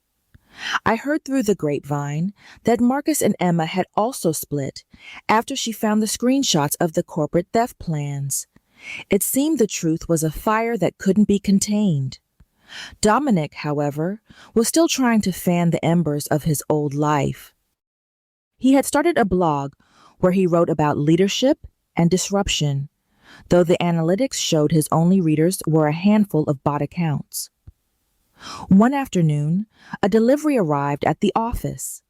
I heard through the grapevine that Marcus and Emma had also split after she found the screenshots of the corporate theft plans. It seemed the truth was a fire that couldn't be contained. Dominic, however, was still trying to fan the embers of his old life. He had started a blog where he wrote about leadership and disruption, though the analytics showed his only readers were a handful of bot accounts. One afternoon, a delivery arrived at the office.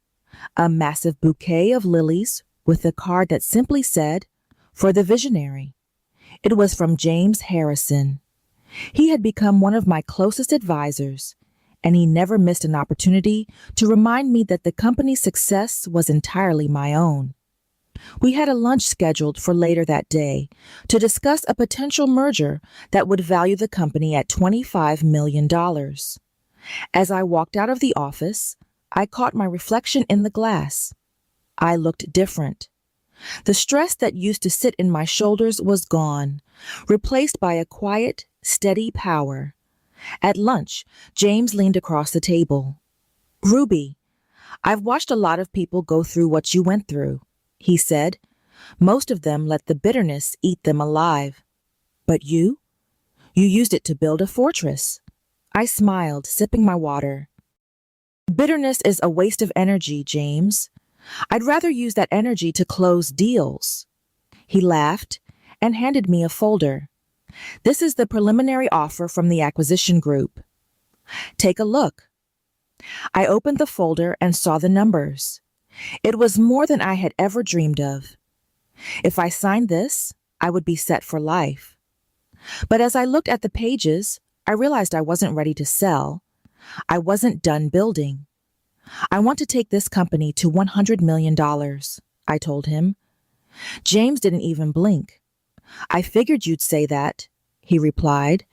A massive bouquet of lilies with a card that simply said, "For the visionary." It was from James Harrison. He had become one of my closest advisors, and he never missed an opportunity to remind me that the company's success was entirely my own. We had a lunch scheduled for later that day to discuss a potential merger that would value the company at $25 million. As I walked out of the office, I caught my reflection in the glass. I looked different. The stress that used to sit in my shoulders was gone, replaced by a quiet, steady power. At lunch, James leaned across the table. "Ruby, I've watched a lot of people go through what you went through," he said. "Most of them let the bitterness eat them alive. But you used it to build a fortress." I smiled, sipping my water. "Bitterness is a waste of energy, James. I'd rather use that energy to close deals." He laughed and handed me a folder. "This is the preliminary offer from the acquisition group. Take a look." I opened the folder and saw the numbers. It was more than I had ever dreamed of. If I signed this, I would be set for life. But as I looked at the pages, I realized I wasn't ready to sell. I wasn't done building. "I want to take this company to $100 million, I told him. James didn't even blink. "I figured you'd say that," he replied.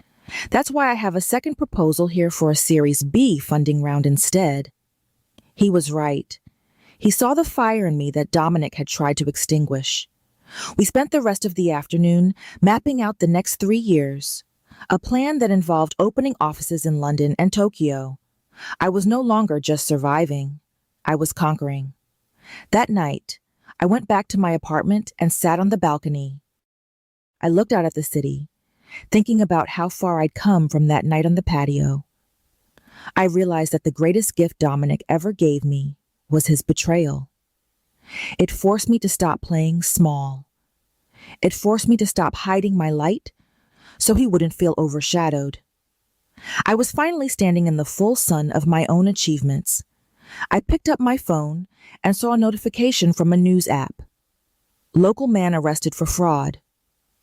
"That's why I have a second proposal here for a Series B funding round instead." He was right. He saw the fire in me that Dominic had tried to extinguish. We spent the rest of the afternoon mapping out the next 3 years, a plan that involved opening offices in London and Tokyo. I was no longer just surviving. I was conquering. That night, I went back to my apartment and sat on the balcony. I looked out at the city, thinking about how far I'd come from that night on the patio. I realized that the greatest gift Dominic ever gave me was his betrayal. It forced me to stop playing small. It forced me to stop hiding my light so he wouldn't feel overshadowed. I was finally standing in the full sun of my own achievements. I picked up my phone and saw a notification from a news app. "Local man arrested for fraud,"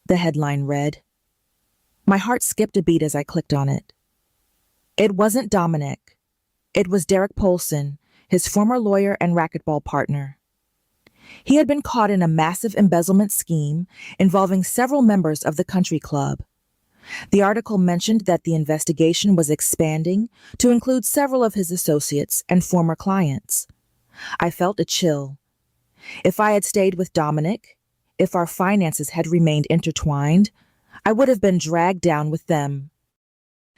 the headline read. My heart skipped a beat as I clicked on it. It wasn't Dominic. It was Derek Polson, his former lawyer and racquetball partner. He had been caught in a massive embezzlement scheme involving several members of the country club. The article mentioned that the investigation was expanding to include several of his associates and former clients. I felt a chill. If I had stayed with Dominic, if our finances had remained intertwined, I would have been dragged down with them.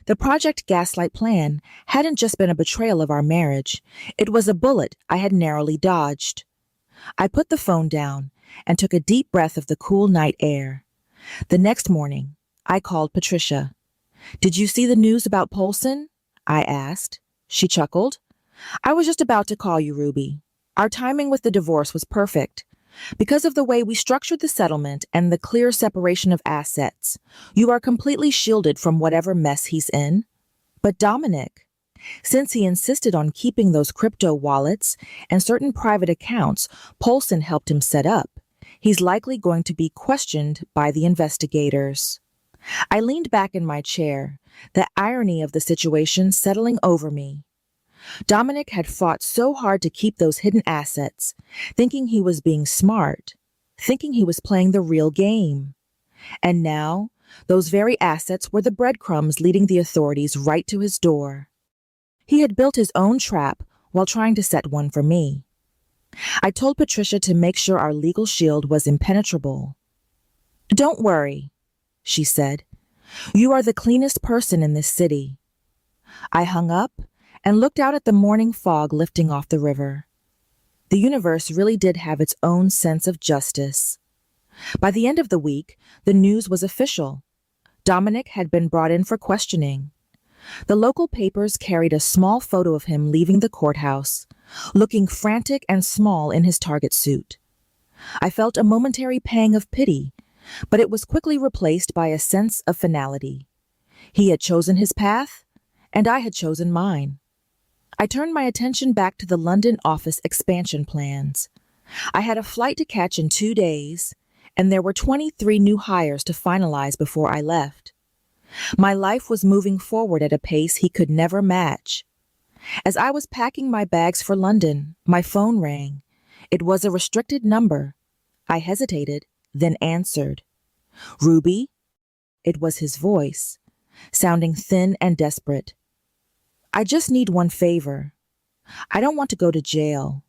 The Project Gaslight plan hadn't just been a betrayal of our marriage, it was a bullet I had narrowly dodged. I put the phone down and took a deep breath of the cool night air. The next morning, I called Patricia. "Did you see the news about Polson?" I asked. She chuckled. "I was just about to call you, Ruby. Our timing with the divorce was perfect. Because of the way we structured the settlement and the clear separation of assets, you are completely shielded from whatever mess he's in. But Dominic, since he insisted on keeping those crypto wallets and certain private accounts Polson helped him set up, he's likely going to be questioned by the investigators." I leaned back in my chair, the irony of the situation settling over me. Dominic had fought so hard to keep those hidden assets, thinking he was being smart, thinking he was playing the real game. And now, those very assets were the breadcrumbs leading the authorities right to his door. He had built his own trap while trying to set one for me. I told Patricia to make sure our legal shield was impenetrable. "Don't worry," she said. "You are the cleanest person in this city." I hung up and looked out at the morning fog lifting off the river. The universe really did have its own sense of justice. By the end of the week, the news was official. Dominic had been brought in for questioning. The local papers carried a small photo of him leaving the courthouse, looking frantic and small in his target suit. I felt a momentary pang of pity, but it was quickly replaced by a sense of finality. He had chosen his path, and I had chosen mine. I turned my attention back to the London office expansion plans. I had a flight to catch in 2 days, and there were 23 new hires to finalize before I left. My life was moving forward at a pace he could never match. As I was packing my bags for London, my phone rang. It was a restricted number. I hesitated, then answered. "Ruby?" It was his voice, sounding thin and desperate. "I just need one favor. I don't want to go to jail.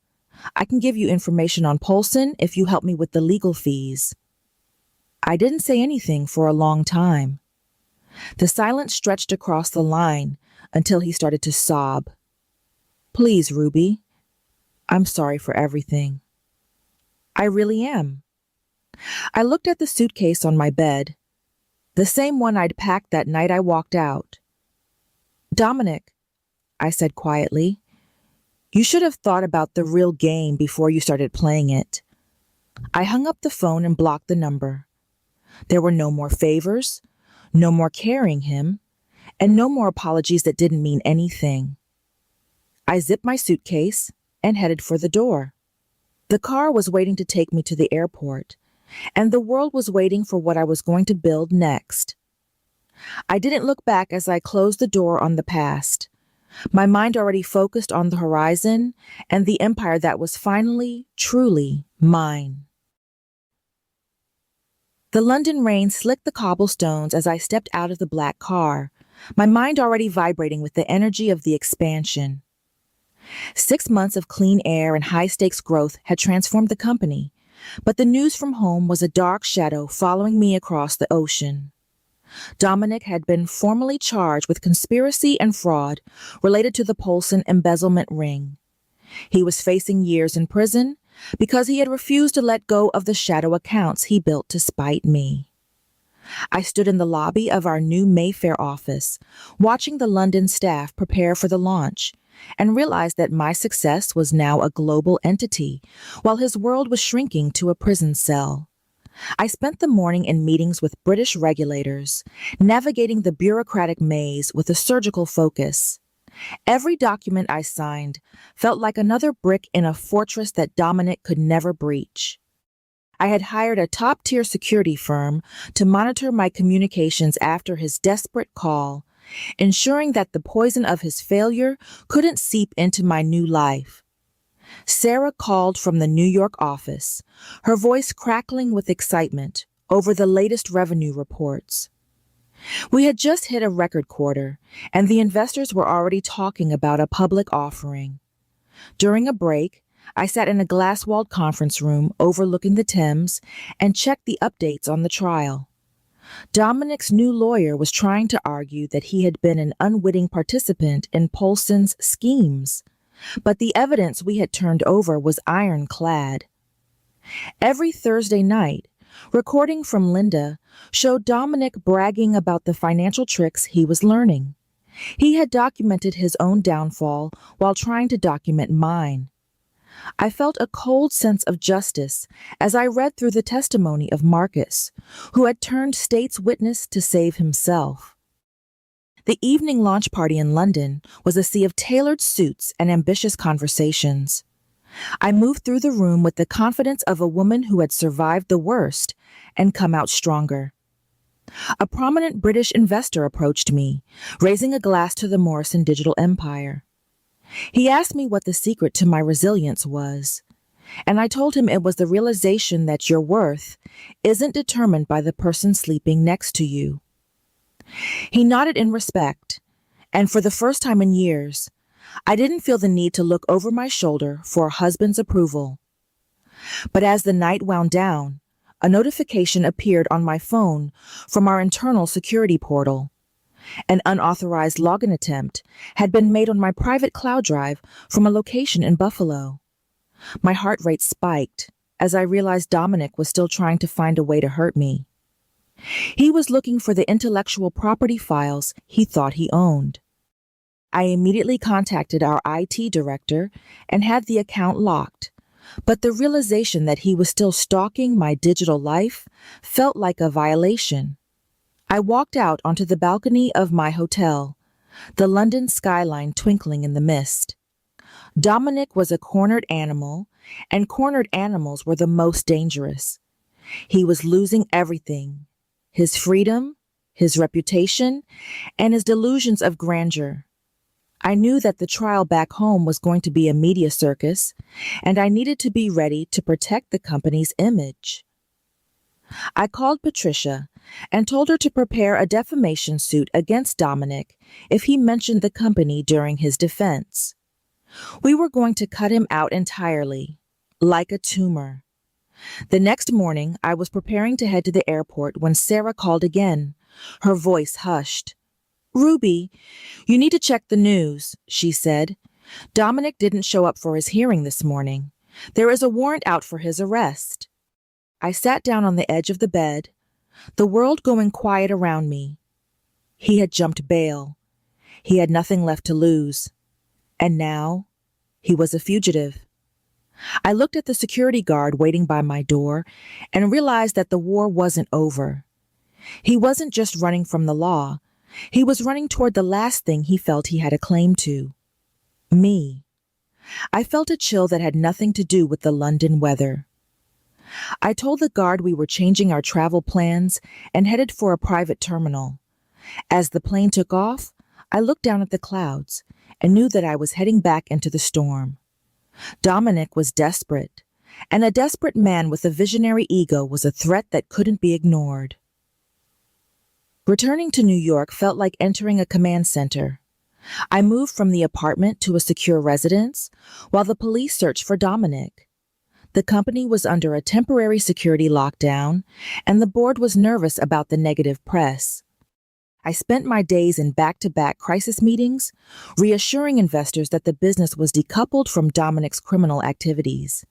I can give you information on Polson if you help me with the legal fees." I didn't say anything for a long time. The silence stretched across the line until he started to sob. "Please, Ruby. I'm sorry for everything." "I really am." I looked at the suitcase on my bed, the same one I'd packed that night I walked out. "Dominic," I said quietly, "you should have thought about the real game before you started playing it." I hung up the phone and blocked the number. There were no more favors, no more carrying him, and no more apologies that didn't mean anything. I zipped my suitcase and headed for the door. The car was waiting to take me to the airport, and the world was waiting for what I was going to build next. I didn't look back as I closed the door on the past, my mind already focused on the horizon and the empire that was finally, truly mine. The London rain slicked the cobblestones as I stepped out of the black car, my mind already vibrating with the energy of the expansion. 6 months of clean air and high-stakes growth had transformed the company, but the news from home was a dark shadow following me across the ocean. Dominic had been formally charged with conspiracy and fraud related to the Polson embezzlement ring. He was facing years in prison because he had refused to let go of the shadow accounts he built to spite me. I stood in the lobby of our new Mayfair office, watching the London staff prepare for the launch, and realized that my success was now a global entity, while his world was shrinking to a prison cell. I spent the morning in meetings with British regulators, navigating the bureaucratic maze with a surgical focus. Every document I signed felt like another brick in a fortress that Dominic could never breach. I had hired a top-tier security firm to monitor my communications after his desperate call, ensuring that the poison of his failure couldn't seep into my new life. Sarah called from the New York office, her voice crackling with excitement over the latest revenue reports. We had just hit a record quarter, and the investors were already talking about a public offering. During a break, I sat in a glass-walled conference room overlooking the Thames and checked the updates on the trial. Dominic's new lawyer was trying to argue that he had been an unwitting participant in Polson's schemes, but the evidence we had turned over was ironclad. Every Thursday night, recording from Linda showed Dominic bragging about the financial tricks he was learning. He had documented his own downfall while trying to document mine. I felt a cold sense of justice as I read through the testimony of Marcus, who had turned state's witness to save himself. The evening launch party in London was a sea of tailored suits and ambitious conversations. I moved through the room with the confidence of a woman who had survived the worst and come out stronger. A prominent British investor approached me, raising a glass to the Morrison digital empire. He asked me what the secret to my resilience was, and I told him it was the realization that your worth isn't determined by the person sleeping next to you. He nodded in respect, and for the first time in years, I didn't feel the need to look over my shoulder for a husband's approval. But as the night wound down, a notification appeared on my phone from our internal security portal. An unauthorized login attempt had been made on my private cloud drive from a location in Buffalo. My heart rate spiked as I realized Dominic was still trying to find a way to hurt me. He was looking for the intellectual property files he thought he owned. I immediately contacted our IT director and had the account locked, but the realization that he was still stalking my digital life felt like a violation. I walked out onto the balcony of my hotel, the London skyline twinkling in the mist. Dominic was a cornered animal, and cornered animals were the most dangerous. He was losing everything: his freedom, his reputation, and his delusions of grandeur. I knew that the trial back home was going to be a media circus, and I needed to be ready to protect the company's image. I called Patricia and told her to prepare a defamation suit against Dominic if he mentioned the company during his defense. We were going to cut him out entirely, like a tumor. The next morning, I was preparing to head to the airport when Sarah called again, her voice hushed. "Ruby, you need to check the news," she said. "Dominic didn't show up for his hearing this morning. There is a warrant out for his arrest." I sat down on the edge of the bed, the world going quiet around me. He had jumped bail. He had nothing left to lose. And now, he was a fugitive. I looked at the security guard waiting by my door and realized that the war wasn't over. He wasn't just running from the law. He was running toward the last thing he felt he had a claim to: me. I felt a chill that had nothing to do with the London weather. I told the guard we were changing our travel plans and headed for a private terminal. As the plane took off, I looked down at the clouds and knew that I was heading back into the storm. Dominic was desperate, and a desperate man with a visionary ego was a threat that couldn't be ignored. Returning to New York felt like entering a command center. I moved from the apartment to a secure residence while the police searched for Dominic. The company was under a temporary security lockdown, and the board was nervous about the negative press. I spent my days in back-to-back crisis meetings, reassuring investors that the business was decoupled from Dominic's criminal activities.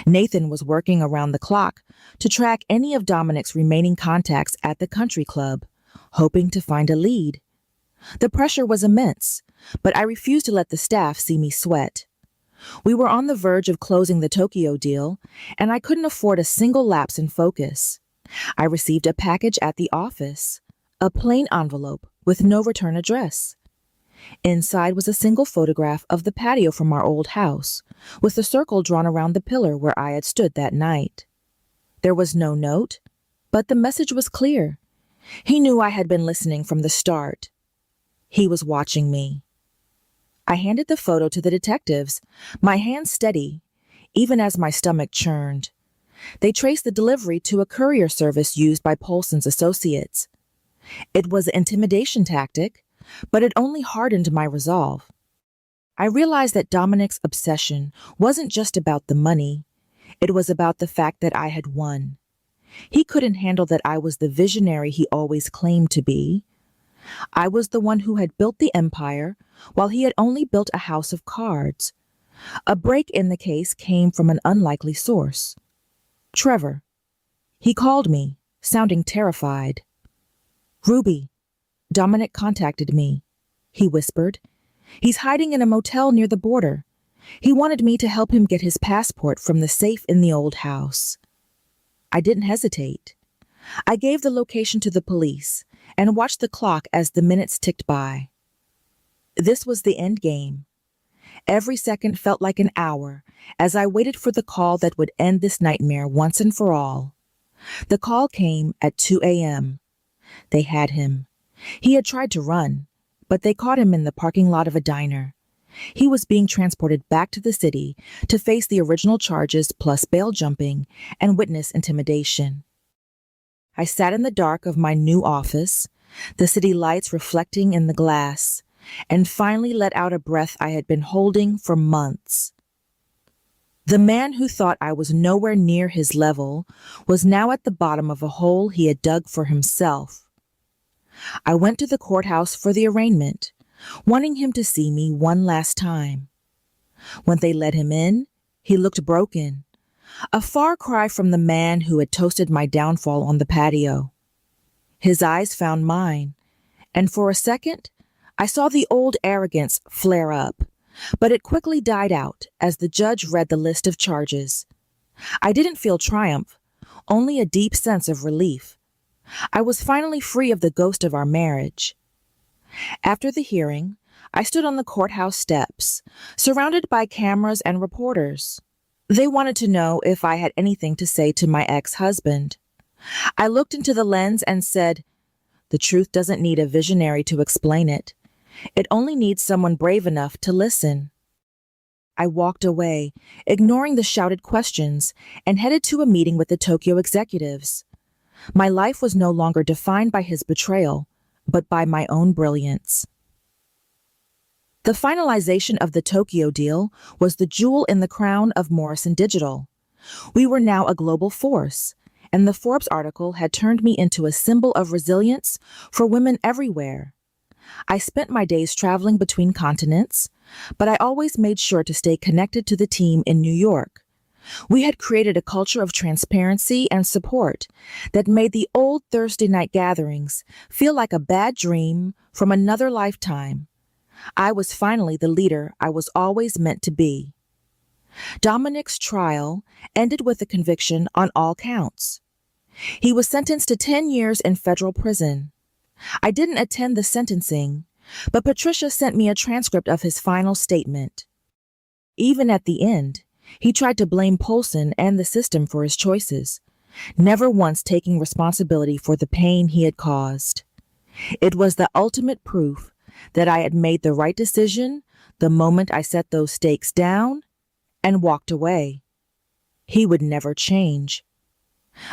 Nathan was working around the clock to track any of Dominic's remaining contacts at the country club, hoping to find a lead. The pressure was immense, but I refused to let the staff see me sweat. We were on the verge of closing the Tokyo deal, and I couldn't afford a single lapse in focus. I received a package at the office, a plain envelope with no return address. Inside was a single photograph of the patio from our old house, with a circle drawn around the pillar where I had stood that night. There was no note, but the message was clear. He knew I had been listening from the start. He was watching me. I handed the photo to the detectives, my hands steady, even as my stomach churned. They traced the delivery to a courier service used by Polson's associates. It was an intimidation tactic, but it only hardened my resolve. I realized that Dominic's obsession wasn't just about the money. It was about the fact that I had won. He couldn't handle that I was the visionary he always claimed to be. I was the one who had built the empire, while he had only built a house of cards. A break in the case came from an unlikely source. Trevor. He called me, sounding terrified. "Ruby, Dominic contacted me," he whispered. "He's hiding in a motel near the border. He wanted me to help him get his passport from the safe in the old house." I didn't hesitate. I gave the location to the police and watched the clock as the minutes ticked by. This was the end game. Every second felt like an hour as I waited for the call that would end this nightmare once and for all. The call came at 2 a.m. They had him. He had tried to run, but they caught him in the parking lot of a diner. He was being transported back to the city to face the original charges plus bail jumping and witness intimidation. I sat in the dark of my new office, the city lights reflecting in the glass, and finally let out a breath I had been holding for months. The man who thought I was nowhere near his level was now at the bottom of a hole he had dug for himself. I went to the courthouse for the arraignment, wanting him to see me one last time. When they let him in, he looked broken, a far cry from the man who had toasted my downfall on the patio. His eyes found mine, and for a second, I saw the old arrogance flare up, but it quickly died out as the judge read the list of charges. I didn't feel triumph, only a deep sense of relief. I was finally free of the ghost of our marriage. After the hearing, I stood on the courthouse steps, surrounded by cameras and reporters. They wanted to know if I had anything to say to my ex-husband. I looked into the lens and said, "The truth doesn't need a visionary to explain it. It only needs someone brave enough to listen." I walked away, ignoring the shouted questions, and headed to a meeting with the Tokyo executives. My life was no longer defined by his betrayal, but by my own brilliance. The finalization of the Tokyo deal was the jewel in the crown of Morrison Digital. We were now a global force, and the Forbes article had turned me into a symbol of resilience for women everywhere. I spent my days traveling between continents, but I always made sure to stay connected to the team in New York. We had created a culture of transparency and support that made the old Thursday night gatherings feel like a bad dream from another lifetime. I was finally the leader I was always meant to be. Dominic's trial ended with a conviction on all counts. He was sentenced to 10 years in federal prison. I didn't attend the sentencing, but Patricia sent me a transcript of his final statement. Even at the end, he tried to blame Polson and the system for his choices, never once taking responsibility for the pain he had caused. It was the ultimate proof that I had made the right decision the moment I set those stakes down and walked away. He would never change.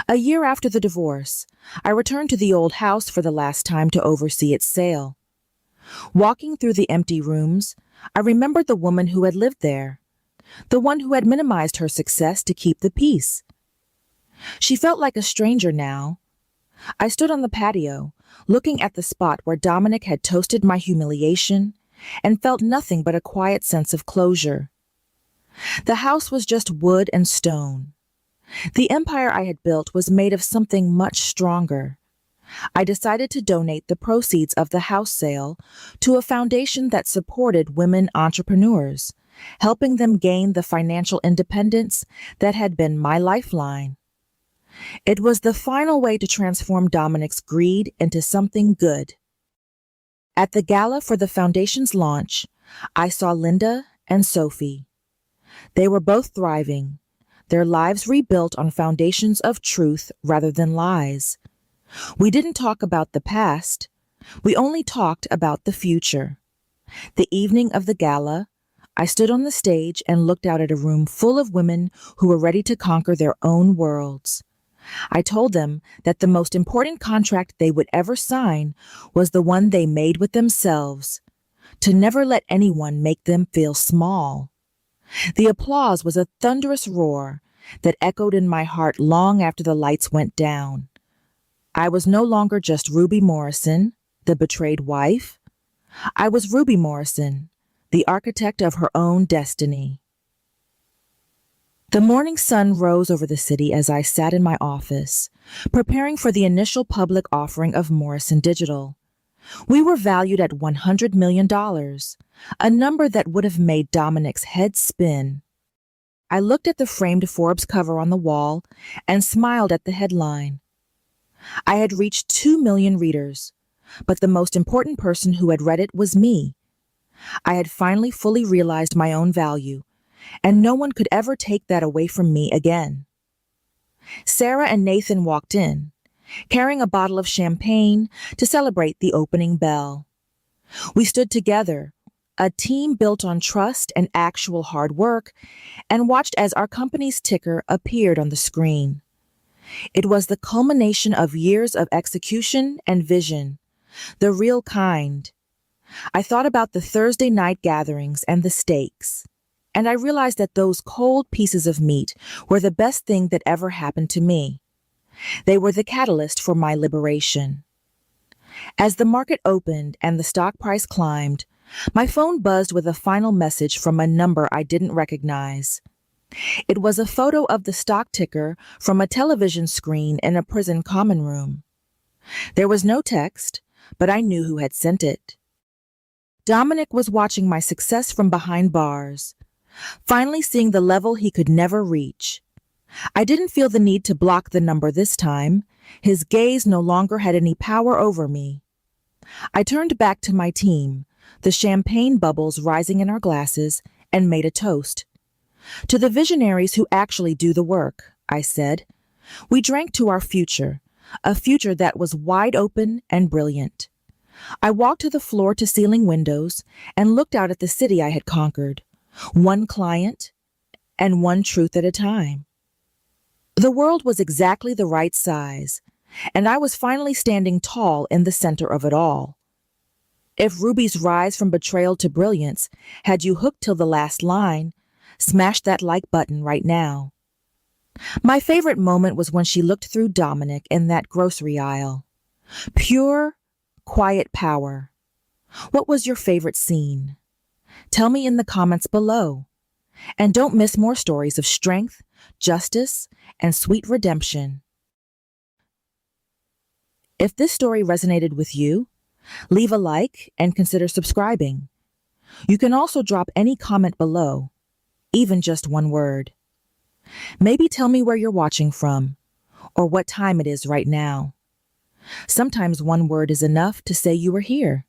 A year after the divorce, I returned to the old house for the last time to oversee its sale. Walking through the empty rooms, I remembered the woman who had lived there, the one who had minimized her success to keep the peace. She felt like a stranger now. I stood on the patio, looking at the spot where Dominic had toasted my humiliation, and felt nothing but a quiet sense of closure. The house was just wood and stone. The empire I had built was made of something much stronger. I decided to donate the proceeds of the house sale to a foundation that supported women entrepreneurs, helping them gain the financial independence that had been my lifeline. It was the final way to transform Dominic's greed into something good. At the gala for the foundation's launch, I saw Linda and Sophie. They were both thriving, their lives rebuilt on foundations of truth rather than lies. We didn't talk about the past. We only talked about the future. The evening of the gala, I stood on the stage and looked out at a room full of women who were ready to conquer their own worlds. I told them that the most important contract they would ever sign was the one they made with themselves, to never let anyone make them feel small. The applause was a thunderous roar that echoed in my heart long after the lights went down. I was no longer just Ruby Morrison, the betrayed wife. I was Ruby Morrison, the architect of her own destiny. The morning sun rose over the city as I sat in my office, preparing for the initial public offering of Morrison Digital. We were valued at $100 million, a number that would have made Dominic's head spin. I looked at the framed Forbes cover on the wall and smiled at the headline. I had reached 2 million readers, but the most important person who had read it was me. I had finally fully realized my own value, and no one could ever take that away from me again. Sarah and Nathan walked in, carrying a bottle of champagne to celebrate the opening bell. We stood together, a team built on trust and actual hard work, and watched as our company's ticker appeared on the screen. It was the culmination of years of execution and vision, the real kind. I thought about the Thursday night gatherings and the steaks, and I realized that those cold pieces of meat were the best thing that ever happened to me. They were the catalyst for my liberation. As the market opened and the stock price climbed, my phone buzzed with a final message from a number I didn't recognize. It was a photo of the stock ticker from a television screen in a prison common room. There was no text, but I knew who had sent it. Dominic was watching my success from behind bars, finally seeing the level he could never reach. I didn't feel the need to block the number this time. His gaze no longer had any power over me. I turned back to my team, the champagne bubbles rising in our glasses, and made a toast. To the visionaries who actually do the work, I said. We drank to our future, a future that was wide open and brilliant. I walked to the floor-to-ceiling windows and looked out at the city I had conquered, one client and one truth at a time. The world was exactly the right size, and I was finally standing tall in the center of it all. If Ruby's rise from betrayal to brilliance had you hooked till the last line, smash that like button right now. My favorite moment was when she looked through Dominic in that grocery aisle. Pure, quiet power. What was your favorite scene? Tell me in the comments below. And don't miss more stories of strength, justice, and sweet redemption. If this story resonated with you, leave a like and consider subscribing. You can also drop any comment below, even just one word. Maybe tell me where you're watching from, or what time it is right now. Sometimes one word is enough to say you were here.